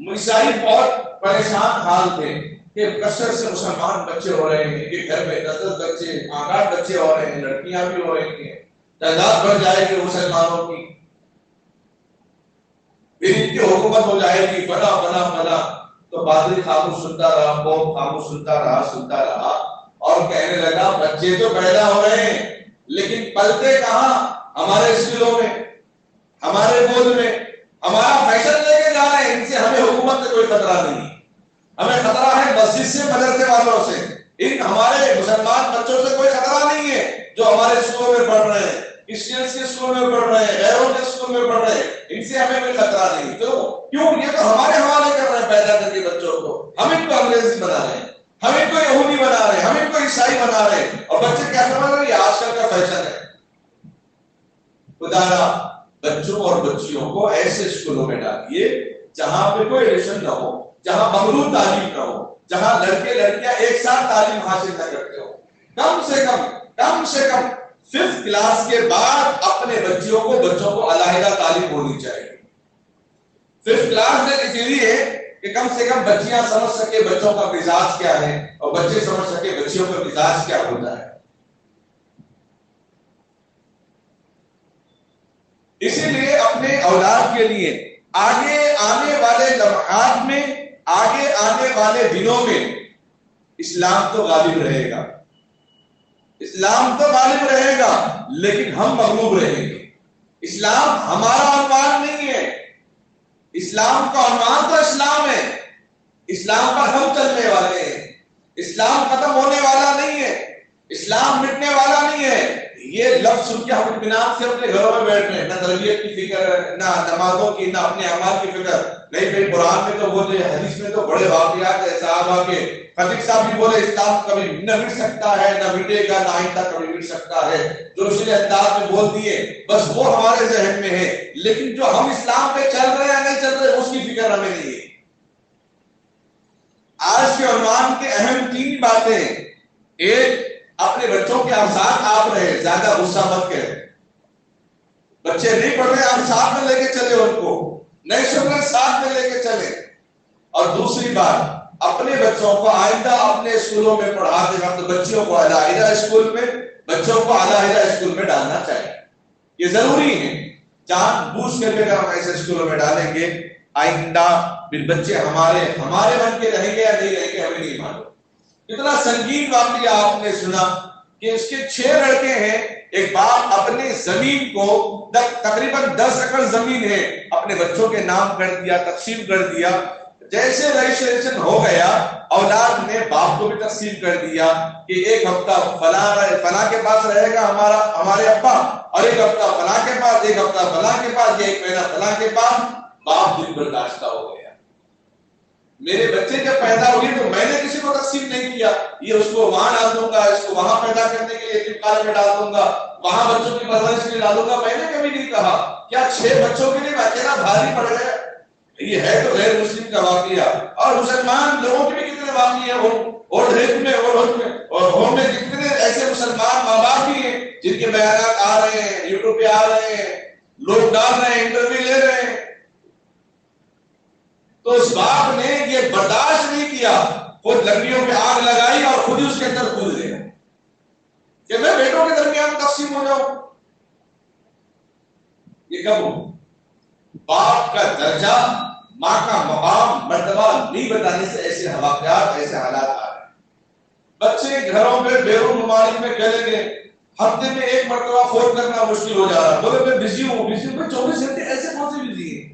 عیسائی بہت پریشان حال تھے کہ کثرت سے مسلمان بچے ہو رہے ہیں، کہ گھر میں 10 بچے 8 بچے ہو رہے ہیں، لڑکیاں بھی ہو رہی ہیں، تعداد بڑھ جائے گی مسلمانوں کی، پھر ان کی حکومت ہو جائے گی، بنا بنا بنا۔ تو پادری خاموش سنتا رہا، بہت خاموش سنتا رہا اور کہنے لگا بچے تو پیدا ہو رہے ہیں لیکن پلتے کہاں؟ ہمارے اسکولوں میں، ہمارے بول میں، ہمارا فیشن لے کے جا رہے ہیں، ان سے ہمیں حکومت سے کوئی خطرہ نہیں، ہمیں خطرہ ہے مسجد سے، مدرسے والوں سے، ان ہمارے مسلمان بچوں سے کوئی خطرہ نہیں ہے جو ہمارے اسکولوں میں پڑھ رہے ہیں، کرسچنس کے اسکول میں پڑھ رہے ہیں، غیروں کے اسکول میں پڑھ رہے ہیں، ان سے ہمیں کوئی خطرہ نہیں۔ کیوں؟ یہ تو ہمارے حوالے کر رہے ہیں پیدا کر کے بچوں کو، ہم ان کو انگریزی بنا رہے ہیں، ہم ان کو یہودی بنا رہے ہیں، ہم ان کو عیسائی بنا رہے ہیں، اور بچے کیا سمجھ رہے ہیں؟ یہ آج کل کا فیشن ہے۔ خدا بچوں اور بچیوں کو ایسے اسکولوں میں ڈالیے جہاں پہ کوئی ریلیشن نہ ہو، جہاں مغلوط تعلیم نہ ہو، جہاں لڑکے لڑکیاں ایک ساتھ تعلیم حاصل نہ کرتے ہو۔ کم سے کم 5th کلاس کے بعد اپنے بچوں کو علیحدہ تعلیم ہونی چاہیے۔ 5th کلاس میں اس لیے کہ کم سے کم بچیاں سمجھ سکے بچوں کا مزاج کیا ہے، اور بچے سمجھ سکے بچیوں کا مزاج کیا ہوتا ہے۔ اسی لیے اپنے اولاد کے لیے آگے آنے والے لمحات میں، آگے آنے والے دنوں میں اسلام تو غالب رہے گا، اسلام تو غالب رہے گا، لیکن ہم مغلوب رہیں گے۔ اسلام ہمارا عنوان نہیں ہے، اسلام کا عنوان تو اسلام ہے، اسلام پر ہم چلنے والے ہیں، اسلام ختم ہونے والا نہیں ہے، اسلام مٹنے والا نہیں ہے۔ یہ لفظ سن کے ہم اطمینان سے اپنے گھروں میں بیٹھ رہے ہیں، نہ تربیت کی فکر، نہ نمازوں کی، نہ اپنے اعمال کی فکر۔ نہیں بھائی، قرآن میں تو بولے، حدیث میں تو بڑے واقعات ہیں صحابہ کے۔ خطیب صاحب بھی بولے اسلام کبھی نہ مٹ سکتا ہے، نہ مٹے گا، نہ آئندہ کبھی مٹ سکتا ہے۔ جو اس نے انداز میں بول دیے بس وہ ہمارے ذہن میں ہے، لیکن جو ہم اسلام پہ چل رہے ہیں نہیں چل رہے اس کی فکر ہمیں نہیں ہے۔ آج کے عنوان کے اہم 3 باتیں۔ ایک، اپنے بچوں کے ہم ساتھ آپ رہے، زیادہ غصہ مت کریں۔ بچے نہیں پڑھ رہے، ہم ساتھ میں لے کے چلے، ان کو نئے شکل ساتھ میں لے کے چلے۔ اور دوسری بات، اپنے بچوں کو آئندہ اپنے اسکولوں میں پڑھاتے وقت بچوں کو علیحدہ اسکول میں، بچوں کو علیحدہ اسکول میں ڈالنا چاہیے۔ یہ ضروری ہے، جان بوجھ کر کے اگر ہم ایسے اسکولوں میں ڈالیں گے آئندہ پھر بچے ہمارے بن کے رہیں گے یا نہیں رہیں گے ہمیں نہیں معلوم۔ اتنا سنگین واقعہ آپ نے سنا کہ اس کے 6 لڑکے ہیں، ایک باپ اپنے زمین کو تقریباً 10 ایکڑ زمین ہے اپنے بچوں کے نام کر دیا، تقسیم کر دیا۔ جیسے رجسٹریشن ہو گیا، اولاد نے باپ کو بھی تقسیم کر دیا کہ ایک ہفتہ فلاں کے پاس رہے گا ہمارے ابا، اور ایک ہفتہ فلاں کے پاس، ایک ہفتہ فلاں کے پاس، یا ایک مہینہ فلاں کے پاس۔ باپ دل برداشتہ ہو گیا، میرے بچے جب پیدا ہوئے تو میں نے کسی کو تقسیم نہیں کیا، یہ اس کو وہاں ڈال دوں گا، اس کو وہاں پیدا کرنے کے لیے یتیم خانے میں ڈال دوں گا، وہاں بچوں کی پرورش کے لیے ڈالوں گا۔ میں نے کبھی نہیں کہا کیا 6 بچوں کے لیے اکیلا بھاری پڑ گیا؟ یہ ہے تو غیر مسلم کا واقعہ، اور مسلمان لوگوں کے بھی کتنے واقعے ہیں، اور ہوم میں کتنے ایسے مسلمان ماں باپ بھی ہیں جن کے بیانات آ رہے ہیں، یوٹیوب پہ آ رہے ہیں، لوگ ڈال رہے ہیں، انٹرویو لے رہے ہیں۔ تو اس باپ نے یہ برداشت نہیں کیا، خود لکڑیوں پہ آگ لگائی اور خود ہی اس کے اندر کود گیا کہ میں بیٹوں کے درمیان تقسیم ہو جاؤں۔ یہ کب ہو؟ باپ کا درجہ، ماں کا مقام، مرتبہ نہیں بتانے سے ایسے واقعات، ایسے حالات آ رہے ہیں۔ بچے گھروں میں بیرون ممالک میں چلے گئے، ہفتے میں 1 مرتبہ فون کرنا مشکل ہو جا رہا، بولے میں بزی ہوں 24 گھنٹے ایسے کون سے بزی ہیں؟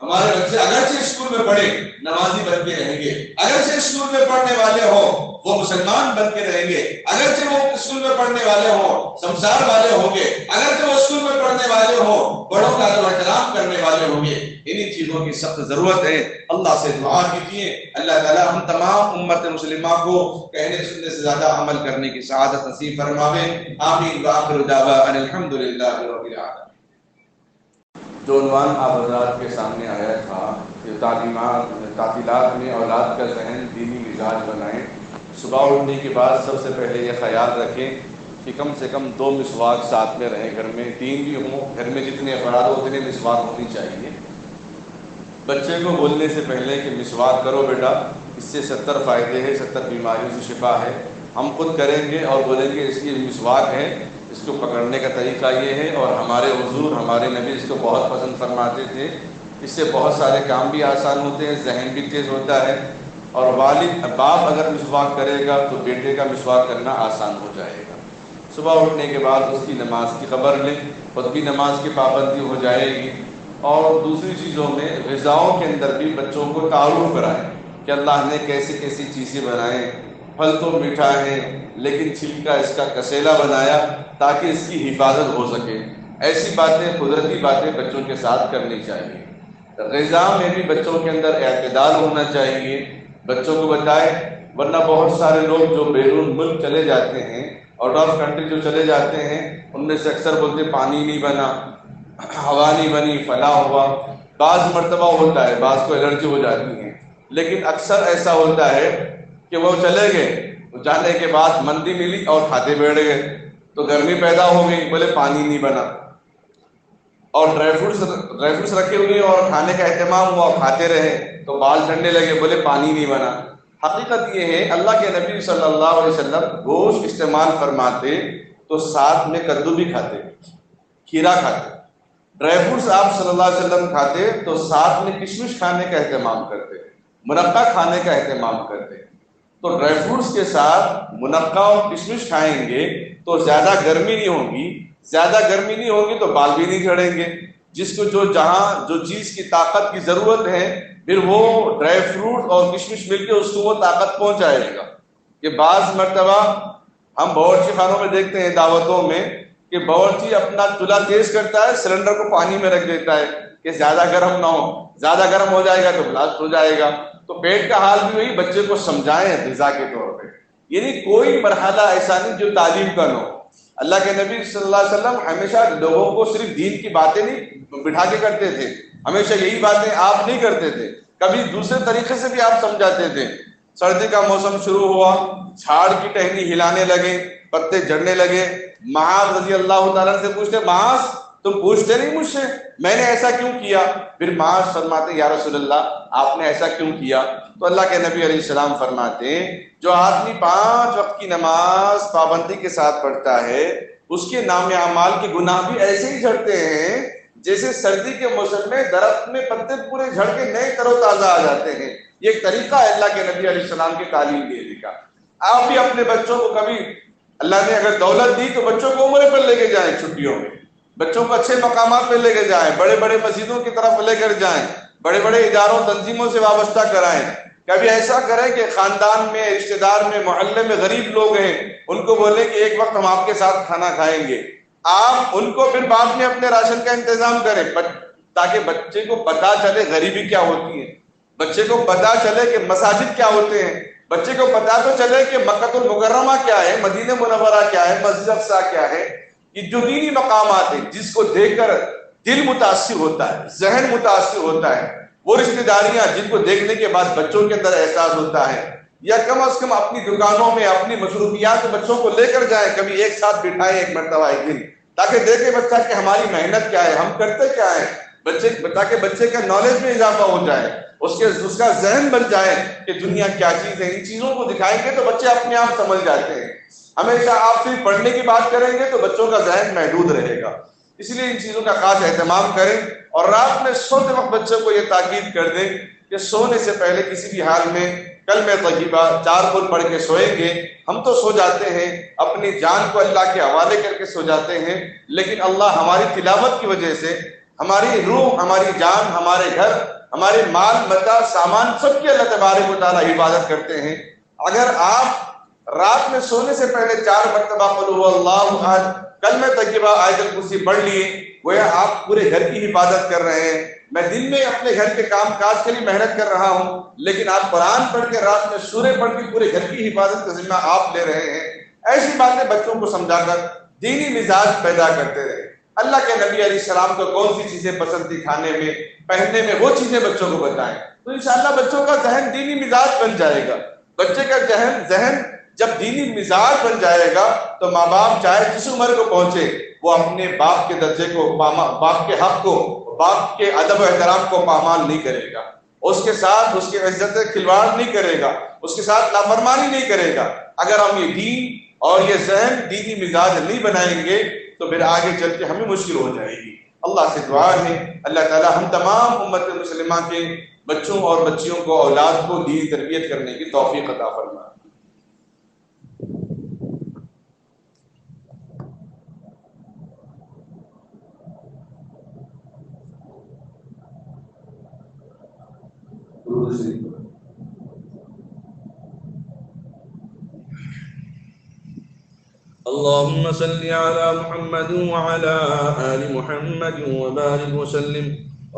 ہمارے بچے اگرچہ اسکول میں پڑھے نمازی بن کے رہیں گے، اگرچہ اسکول میں پڑھنے والے ہوں وہ مسلمان بن کے رہیں گے، اگرچہ وہ اسکول میں پڑھنے والے ہوں سمسار والے ہوں گے، اگرچہ وہ اسکول میں پڑھنے والے ہوں بڑوں کا ادب احترام کرنے والے ہوں گے۔ انہی چیزوں کی سخت ضرورت ہے۔ اللہ سے دعا کیجیے اللہ تعالی ہم تمام امت مسلمہ کو کہنے سننے سے زیادہ عمل کرنے کی سعادت نصیب فرماوے۔ آمین وآخر دعوانا الحمدللہ رب العالمین۔ جو عنوان آپ حضرات کے سامنے آیا تھا کہ تعطیلات میں اولاد کا ذہن دینی مزاج بنائیں، صبح اٹھنے کے بعد سب سے پہلے یہ خیال رکھیں کہ کم سے کم 2 مسواک ساتھ میں رہیں، گھر میں 3 بھی ہوں، گھر میں جتنے افراد ہو اتنے مسواک ہونی چاہیے۔ بچے کو بولنے سے پہلے کہ مسواک کرو بیٹا، اس سے 70 فائدے ہیں، 70 بیماریوں سے شفا ہے، ہم خود کریں گے اور بولیں گے اس کی مسواک ہے، اس کو پکڑنے کا طریقہ یہ ہے، اور ہمارے حضور ہمارے نبی اس کو بہت پسند فرماتے تھے، اس سے بہت سارے کام بھی آسان ہوتے ہیں، ذہن بھی تیز ہوتا ہے، اور والد باپ اگر مسواک کرے گا تو بیٹے کا مسواک کرنا آسان ہو جائے گا۔ صبح اٹھنے کے بعد اس کی نماز کی خبر لیں، خود بھی نماز کی پابندی ہو جائے گی، اور دوسری چیزوں میں غذاؤں کے اندر بھی بچوں کو تعارف کرائیں کہ اللہ نے کیسی کیسی چیزیں بنائیں، پھل تو میٹھا ہے لیکن چھلکا اس کا کسیلا بنایا تاکہ اس کی حفاظت ہو سکے۔ ایسی باتیں، قدرتی باتیں بچوں کے ساتھ کرنی چاہیے۔ غذا میں بھی بچوں کے اندر اعتدال ہونا چاہیے، بچوں کو بتائیں، ورنہ بہت سارے لوگ جو بیرون ملک چلے جاتے ہیں، آؤٹ آف کنٹری جو چلے جاتے ہیں، ان میں سے اکثر بولتے پانی نہیں بنا، ہوا نہیں بنی، فلاں ہوا۔ بعض مرتبہ ہوتا ہے، بعض کو الرجی ہو جاتی ہے، لیکن اکثر ایسا ہوتا ہے کہ وہ چلے گئے، جانے کے بعد مندی ملی اور کھاتے بیٹھ گئے تو گرمی پیدا ہو گئی، بولے پانی نہیں بنا، اور ڈرائی فروٹس رکھے ہوئے اور کھانے کا اہتمام ہوا، کھاتے رہے تو بال جھڑنے لگے، بولے پانی نہیں بنا۔ حقیقت یہ ہے اللہ کے نبی صلی اللہ علیہ وسلم گوشت استعمال فرماتے تو ساتھ میں کدو بھی کھاتے، کھیرا کھاتے، ڈرائی فروٹس آپ صلی اللہ علیہ وسلم کھاتے تو ساتھ میں کشمش کھانے کا اہتمام کرتے، منقع کھانے کا اہتمام کرتے۔ تو ڈرائی فروٹس کے ساتھ منقع اور کشمش کھائیں گے تو زیادہ گرمی نہیں ہوگی، زیادہ گرمی نہیں ہوگی تو بال بھی نہیں جھڑیں گے۔ جس کو جہاں جو چیز کی طاقت کی ضرورت ہے پھر وہ ڈرائی فروٹ اور کشمش مل کے اس کو وہ طاقت پہنچائے گا۔ کہ بعض مرتبہ ہم باورچی خانوں میں دیکھتے ہیں، دعوتوں میں، کہ باورچی اپنا چولہا تیز کرتا ہے، سلنڈر کو پانی میں رکھ دیتا ہے کہ زیادہ گرم نہ ہو، زیادہ گرم ہو جائے گا تو بلاسٹ ہو جائے گا۔ تو پیٹ کا حال بھی وہی، بچے کو سمجھائیں غذا کے طور پہ، یعنی کوئی مرحلہ ایسا نہیں جو تعلیم کا نہ ہو۔ اللہ کے نبی صلی اللہ علیہ وسلم ہمیشہ لوگوں کو صرف دین کی باتیں نہیں بٹھا کے کرتے تھے، ہمیشہ یہی باتیں آپ نہیں کرتے تھے، کبھی دوسرے طریقے سے بھی آپ سمجھاتے تھے۔ سردی کا موسم شروع ہوا، جھاڑ کی ٹہنی ہلانے لگے، پتے جھڑنے لگے، معاذ رضی اللہ تعالیٰ سے پوچھتے، معاذ تم پوچھتے نہیں مجھ سے میں نے ایسا کیوں کیا؟ پھر معاذ فرماتے یا رسول اللہ آپ نے ایسا کیوں کیا؟ تو اللہ کے نبی علیہ السلام فرماتے جو آدمی 5 وقت کی نماز پابندی کے ساتھ پڑھتا ہے اس کے نام اعمال کے گناہ بھی ایسے ہی جھڑتے ہیں جیسے سردی کے موسم میں درخت میں پتے پورے جھڑ کے نئے تر و تازہ آ جاتے ہیں۔ یہ ایک طریقہ ہے اللہ کے نبی علیہ السلام کی تعلیم دینے کا۔ آپ بھی اپنے بچوں کو کبھی اللہ نے اگر دولت دی تو بچوں کو عمرے پر لے کے جائیں، چھٹیوں میں بچوں کو اچھے مقامات پہ لے کے جائیں، بڑے بڑے مسجدوں کی طرف لے کر جائیں، بڑے بڑے اداروں تنظیموں سے وابستہ کرائیں۔ کبھی ایسا کریں کہ خاندان میں، رشتہ دار میں، محلے میں غریب لوگ ہیں ان کو بولیں کہ ایک وقت ہم آپ کے ساتھ کھانا کھائیں گے، آپ ان کو پھر بعد میں اپنے راشن کا انتظام کریں تاکہ بچے کو پتا چلے غریبی کیا ہوتی ہے، بچے کو پتا چلے کہ مساجد کیا ہوتے ہیں، بچے کو پتا تو چلے کہ مکہ المکرمہ کیا ہے، مدینہ منورہ کیا ہے، مسجد اقصی کیا ہے۔ یہ جو دینی مقامات ہیں جس کو دیکھ کر دل متاثر ہوتا ہے، ذہن متاثر ہوتا ہے، وہ رشتہ داریاں جن کو دیکھنے کے بعد بچوں کے اندر احساس ہوتا ہے، یا کم از کم اپنی دکانوں میں اپنی مصروفیات بچوں کو لے کر جائیں، کبھی ایک ساتھ بٹھائیں ایک مرتبہ ایک دن، تاکہ دیکھے بچہ کہ ہماری محنت کیا ہے، ہم کرتے کیا ہے، تاکہ بچے کا نالج میں اضافہ ہو جائے، اس کا ذہن بن جائے کہ دنیا کیا چیز ہے۔ ان چیزوں کو دکھائیں گے تو بچے اپنے آپ سمجھ جاتے ہیں۔ ہمیشہ آپ صرف پڑھنے کی بات کریں گے تو بچوں کا ذہن محدود رہے گا، اس لیے ان چیزوں کا خاص اہتمام کریں، اور رات میں سوتے وقت بچوں کو یہ تاکید کر دیں کہ سونے سے پہلے کسی بھی حال میں کلمہ طیبہ 4 بار پڑھ کے سوئیں گے۔ ہم تو سو جاتے ہیں، اپنی جان کو اللہ کے حوالے کر کے سو جاتے ہیں، لیکن اللہ ہماری تلاوت کی وجہ سے، ہماری روح، ہماری جان، ہمارے گھر، ہمارے مال متاع، سامان، سب کی اللہ تبارک و تعالیٰ حفاظت کرتے ہیں۔ اگر آپ رات میں سونے سے پہلے 4 مرتبہ قل هو اللہ احد کلمہ طیبہ آیت الکرسی پڑھ لیے، گویا آپ پورے گھر کی حفاظت کر رہے ہیں۔ میں دن میں اپنے گھر کے کام کاج کے لیے محنت کر رہا ہوں، لیکن آپ قرآن پڑھ کے رات میں سورہ پڑھ کے پورے گھر کی حفاظت کا ذمہ آپ لے رہے ہیں۔ ایسی باتیں بچوں کو سمجھا کر دینی مزاج پیدا کرتے رہے۔ اللہ کے نبی علیہ السلام کو کون سی چیزیں پسند تھی کھانے میں، پہننے میں، وہ چیزیں بچوں کو بتائیں، تو انشاءاللہ بچوں کا ذہن دینی مزاج بن جائے گا۔ بچے کا ذہن جب دینی مزاج بن جائے گا تو ماں باپ چاہے جس عمر کو پہنچے وہ اپنے باپ کے درجے کو، باپ کے حق کو، باپ کے ادب و احترام کو پامال نہیں کرے گا، اس کے ساتھ اس کی عزت کھلواڑ نہیں کرے گا، اس کے ساتھ نافرمانی نہیں کرے گا۔ اگر ہم یہ دین اور یہ ذہن دینی مزاج نہیں بنائیں گے تو پھر آگے چل کے ہمیں مشکل ہو جائے گی۔ اللہ سے دعا ہے اللہ تعالی ہم تمام امت مسلمہ کے بچوں اور بچیوں کو، اولاد کو دینی تربیت کرنے کی توفیق عطا فرمائے۔ اللهم صل على محمد وعلى آل محمد وبارك وسلم.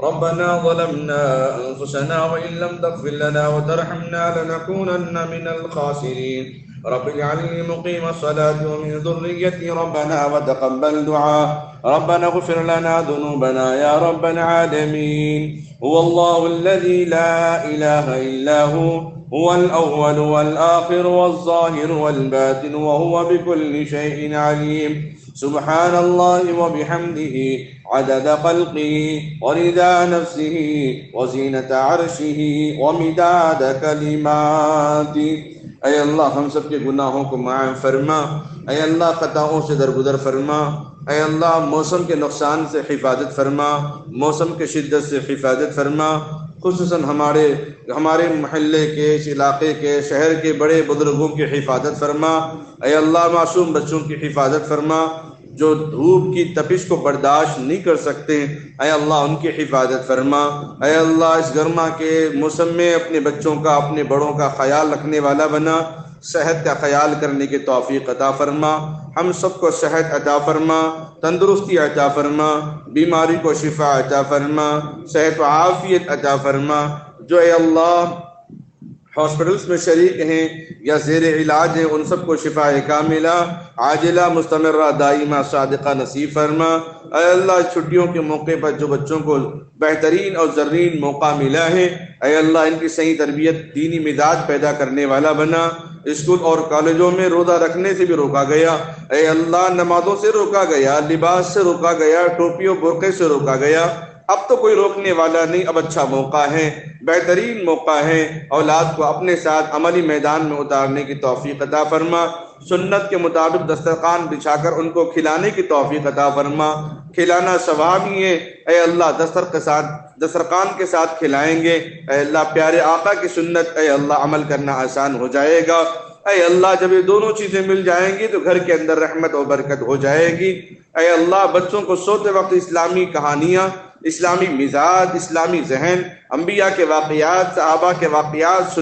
ربنا ظلمنا أنفسنا وإن لم تغفر لنا وترحمنا لنكونن من الخاسرين. رب اجعلني مقيم الصلاة ومن ذريتي ربنا وتقبل دعاء. ربنا اغفر لنا ذنوبنا يا رب العالمين. هو الله الذي لا إله إلا هو الأول والآخر والظاهر والباطن وهو بكل شيء عليم. سبحان الله وبحمده عدد خلقه ورضا نفسه وزینة عرشه ومداد کلماته. اے اللہ ہم سب کے گناہوں کو معاف فرما، اے اللہ خطاؤں سے درگزر فرما، اے اللہ موسم کے نقصان سے حفاظت فرما، موسم کے شدت سے حفاظت فرما، خصوصاً ہمارے محلے کے، اس علاقے کے، شہر کے بڑے بزرگوں کی حفاظت فرما، اے اللہ معصوم بچوں کی حفاظت فرما جو دھوپ کی تپش کو برداشت نہیں کر سکتے، اے اللہ ان کی حفاظت فرما، اے اللہ اس گرما کے موسم میں اپنے بچوں کا، اپنے بڑوں کا خیال رکھنے والا بنا، صحت کا خیال کرنے کی توفیق عطا فرما، ہم سب کو صحت عطا فرما، تندرستی عطا فرما، بیماری کو شفا عطا فرما، صحت و عافیت عطا فرما۔ جو اے اللہ ہاسپٹلس میں شریک ہیں یا زیر علاج ہیں ان سب کو شفا کاملہ عاجلہ مستمرہ دائمہ صادقہ نصیب فرما۔ اے اللہ چھٹیوں کے موقع پر جو بچوں کو بہترین اور زرین موقع ملا ہے، اے اللہ ان کی صحیح تربیت دینی مزاج پیدا کرنے والا بنا۔ اسکول اور کالجوں میں روزہ رکھنے سے بھی روکا گیا، اے اللہ نمازوں سے روکا گیا، لباس سے روکا گیا، ٹوپیوں برقعے سے روکا گیا، اب تو کوئی روکنے والا نہیں، اب اچھا موقع ہے، بہترین موقع ہے، اولاد کو اپنے ساتھ عملی میدان میں اتارنے کی توفیق عطا فرما، سنت کے مطابق دسترخوان بچھا کر ان کو کھلانے کی توفیق عطا فرما۔ کھلانا ثواب ہی ہے، اے اللہ دسترخوان کے ساتھ کھلائیں گے، اے اللہ پیارے آقا کی سنت، اے اللہ عمل کرنا آسان ہو جائے گا، اے اللہ جب یہ دونوں چیزیں مل جائیں گی تو گھر کے اندر رحمت و برکت ہو جائے گی۔ اے اللہ بچوں کو سوتے وقت اسلامی کہانیاں، اسلامی مزاج، اسلامی ذہن، انبیاء کے واقعات، صحابہ کے واقعات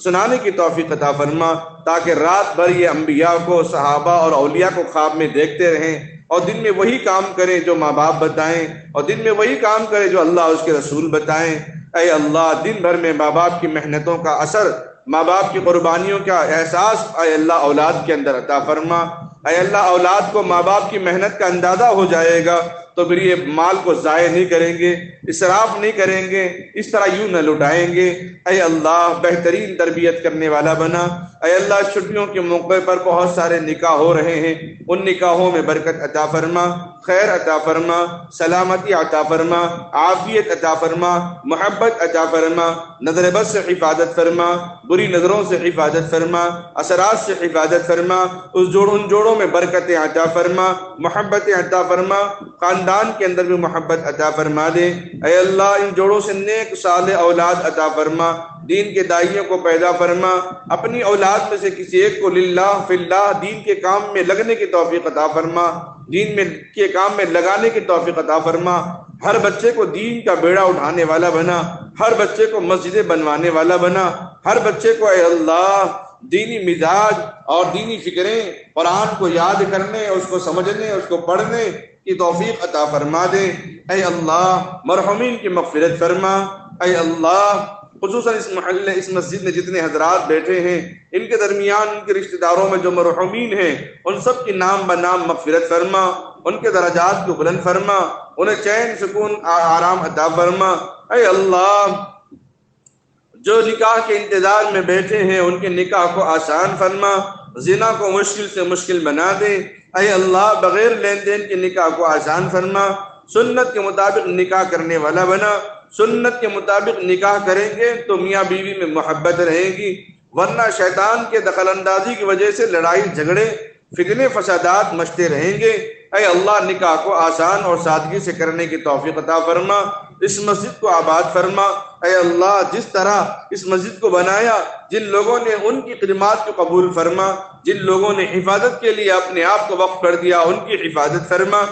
سنانے کی توفیق عطا فرما، تاکہ رات بھر یہ انبیاء کو، صحابہ اور اولیاء کو خواب میں دیکھتے رہیں اور دن میں وہی کام کریں جو ماں باپ بتائیں، اور دن میں وہی کام کریں جو اللہ اس کے رسول بتائیں۔ اے اللہ دن بھر میں ماں باپ کی محنتوں کا اثر، ماں باپ کی قربانیوں کا احساس اے اللہ اولاد کے اندر عطا فرما۔ اے اللہ اولاد کو ماں باپ کی محنت کا اندازہ ہو جائے گا تو پھر یہ مال کو ضائع نہیں کریں گے، اسراف نہیں کریں گے، اس طرح یوں نہ لٹائیں گے۔ اے اللہ بہترین تربیت کرنے والا بنا۔ اے اللہ چھٹیوں کے موقع پر بہت سارے نکاح ہو رہے ہیں، ان نکاحوں میں برکت عطا فرما، خیر عطا فرما، سلامتی عطا فرما، عافیت عطا فرما، محبت عطا فرما، نظر بد سے حفاظت فرما، بری نظروں سے حفاظت فرما، اثرات سے حفاظت فرما، ان جوڑوں میں برکتیں عطا فرما، محبت عطا فرما، خاندان کے اندر بھی محبت عطا فرما دے۔ اے اللہ ان جوڑوں سے نیک صالح اولاد عطا فرما، دین کے داعیوں کو پیدا فرما، اپنی اولاد میں سے کسی ایک کو للہ فی اللہ دین کے کام میں لگنے کی توفیق عطا فرما، دین میں کے کام میں لگانے کی توفیق عطا فرما، ہر بچے کو دین کا بیڑا اٹھانے والا بنا، ہر بچے کو مسجدیں بنوانے والا بنا، ہر بچے کو اے اللہ دینی مزاج اور دینی فکریں قرآن کو یاد کرنے، اس کو سمجھنے، اس کو پڑھنے کی توفیق عطا فرما دے۔ اے اللہ مرحومین کی مغفرت فرما۔ اے اللہ خصوصاً اس محلے اس مسجد میں جتنے حضرات بیٹھے ہیں، ان کے درمیان ان کے رشتہ داروں میں جو مرحومین ہیں، ان سب کی نام بنام مغفرت فرما، ان کے درجات کو بلند فرما، انہیں چین سکون آرام عطا فرما۔ اے اللہ جو نکاح کے انتظار میں بیٹھے ہیں، ان کے نکاح کو آسان فرما، زنا کو مشکل سے مشکل بنا دے۔ اے اللہ بغیر لین دین کے نکاح کو آسان فرما، سنت کے مطابق نکاح کرنے والا بنا، سنت کے مطابق نکاح کریں گے تو میاں بیوی میں محبت رہے گی، ورنہ شیطان کے دخل اندازی کی وجہ سے لڑائی جھگڑے فتنے فسادات مچتے رہیں گے۔ اے اللہ نکاح کو آسان اور سادگی سے کرنے کی توفیق عطا فرما، اس مسجد کو آباد فرما۔ اے اللہ جس طرح اس مسجد کو بنایا، جن لوگوں نے ان کی خدمات کو قبول فرما، جن لوگوں نے حفاظت کے لیے اپنے آپ کو وقف کر دیا، ان کی حفاظت فرما۔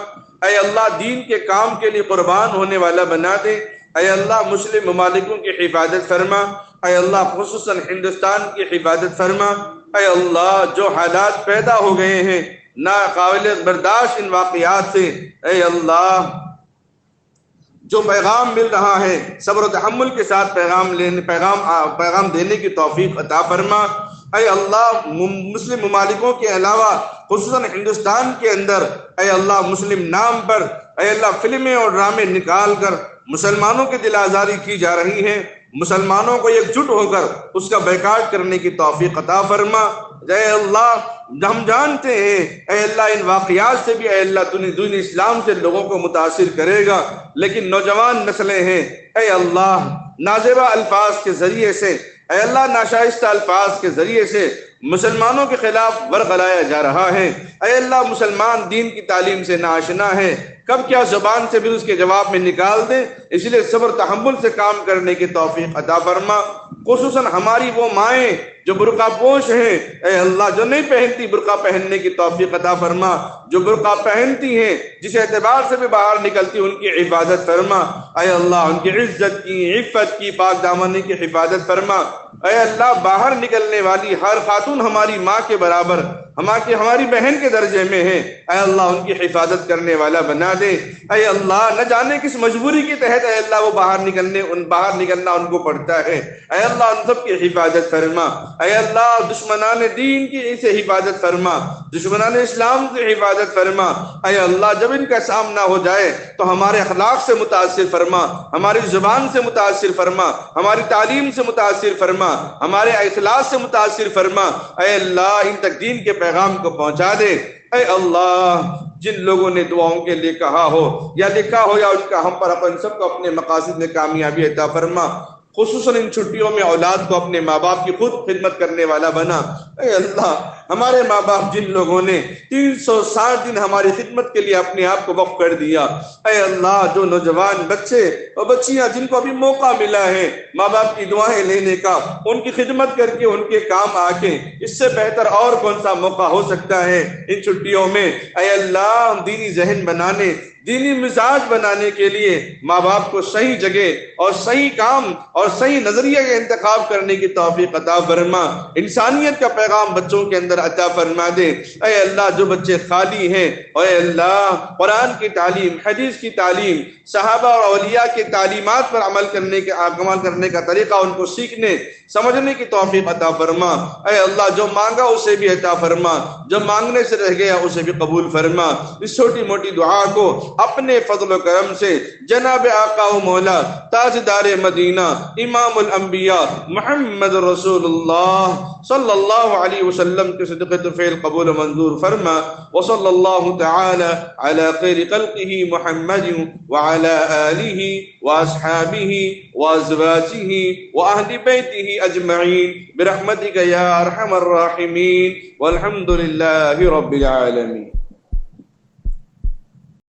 اے اللہ دین کے کام کے لیے قربان ہونے والا بنا دے۔ اے اللہ مسلم ممالکوں کی حفاظت فرما، اے اللہ خصوصاً ہندوستان کی حفاظت فرما۔ اے اللہ جو حالات پیدا ہو گئے ہیں ناقابل برداشت ان واقعات سے، اے اللہ جو پیغام مل رہا ہے صبر و تحمل کے ساتھ پیغام دینے کی توفیق عطا فرما۔ اے اللہ مسلم ممالکوں کے علاوہ خصوصاً ہندوستان کے اندر اے اللہ مسلم نام پر اے اللہ فلمیں اور ڈرامے نکال کر مسلمانوں کی دل آزاری کی جا رہی ہے، مسلمانوں کو یکجٹ ہو کر اس کا بیکاٹ کرنے کی توفیق عطا فرما۔ اے اللہ ہم جانتے ہیں اے اللہ ان واقعات سے بھی اے اللہ دین اسلام سے لوگوں کو متاثر کرے گا، لیکن نوجوان نسلیں ہیں اے اللہ نازیبا الفاظ کے ذریعے سے اے اللہ ناشائستہ الفاظ کے ذریعے سے مسلمانوں کے خلاف ورغلایا جا رہا ہے۔ اے اللہ مسلمان دین کی تعلیم سے ناآشنا ہے، کب کیا زبان سے بھی اس کے جواب میں نکال دیں، اس لیے صبر تحمل سے کام کرنے کی توفیق عطا فرما۔ خصوصاً ہماری وہ مائیں جو برقع پوش ہیں اے اللہ جو نہیں پہنتی برقع پہننے کی توفیق عطا فرما، جو برقع پہنتی ہیں جس اعتبار سے بھی باہر نکلتی ان کی حفاظت فرما۔ اے اللہ ان کی عزت کی عفت کی پاک دامنی کی حفاظت فرما۔ اے اللہ باہر نکلنے والی ہر خاتون ہماری ماں کے برابر ہماری بہن کے درجے میں ہے، اے اللہ ان کی حفاظت کرنے والا بنا دے۔ اے اللہ نہ جانے کس مجبوری کے تحت اے اللہ وہ باہر نکلنا ان کو پڑتا ہے، اے اللہ ان سب کی حفاظت فرما۔ اے اللہ دشمنان دین کی سے حفاظت فرما، دشمنان اسلام سے حفاظت فرما۔ اے اللہ جب ان کا سامنا ہو جائے تو ہمارے اخلاق سے متاثر فرما، ہماری زبان سے متاثر فرما، ہماری تعلیم سے متاثر فرما، ہمارے اخلاص سے متاثر فرما۔ اے اللہ ان تک دین کے پیغام کو پہنچا دے۔ اے اللہ جن لوگوں نے دعاؤں کے لیے کہا ہو یا لکھا ہو یا ان کا ہم پر اپن سب کو اپنے مقاصد میں کامیابی عطا فرما، خصوصاً ان چھٹیوں میں اولاد کو اپنے ماں باپ کی خود خدمت کرنے والا بنا۔ اے اللہ ہمارے ماں باپ جن لوگوں نے 360 دن ہماری خدمت کے لیے اپنے آپ کو وقف کر دیا، اے اللہ جو نوجوان بچے اور بچیاں جن کو ابھی موقع ملا ہے ماں باپ کی دعائیں لینے کا، ان کی خدمت کر کے ان کے کام آ کے اس سے بہتر اور کون سا موقع ہو سکتا ہے ان چھٹیوں میں۔ اے اللہ دینی ذہن بنانے، دینی مزاج بنانے کے لیے ماں باپ کو صحیح جگہ اور صحیح کام اور صحیح نظریے کا انتخاب کرنے کی توفیق عطا فرما۔ انسانیت کا پیغام بچوں کے اندر عطا فرما دے۔ اے اللہ جو بچے خالی ہیں اے اللہ قرآن کی تعلیم، حدیث کی تعلیم، صحابہ اور اولیاء کی تعلیمات پر عمل کرنے کا طریقہ ان کو سیکھنے سمجھنے کی توفیق عطا فرما۔ اے اللہ جو مانگا اسے بھی عطا فرما، جو مانگنے سے رہ گیا اسے بھی قبول فرما۔ اس چھوٹی موٹی دعا کو اپنے فضل و کرم سے جناب آقا و مولا تاجدار مدینہ امام الانبیاء محمد رسول اللہ صلی اللہ علیہ وسلم کے صدقہ فعل قبول منظور فرما۔ وصلی اللہ تعالی علی خیر خلقہ محمد وعلی آلہ واصحابہ وازواجہ واہل بیتہ اجمعین برحمتک یا ارحم الراحمین والحمد للہ رب العالمین۔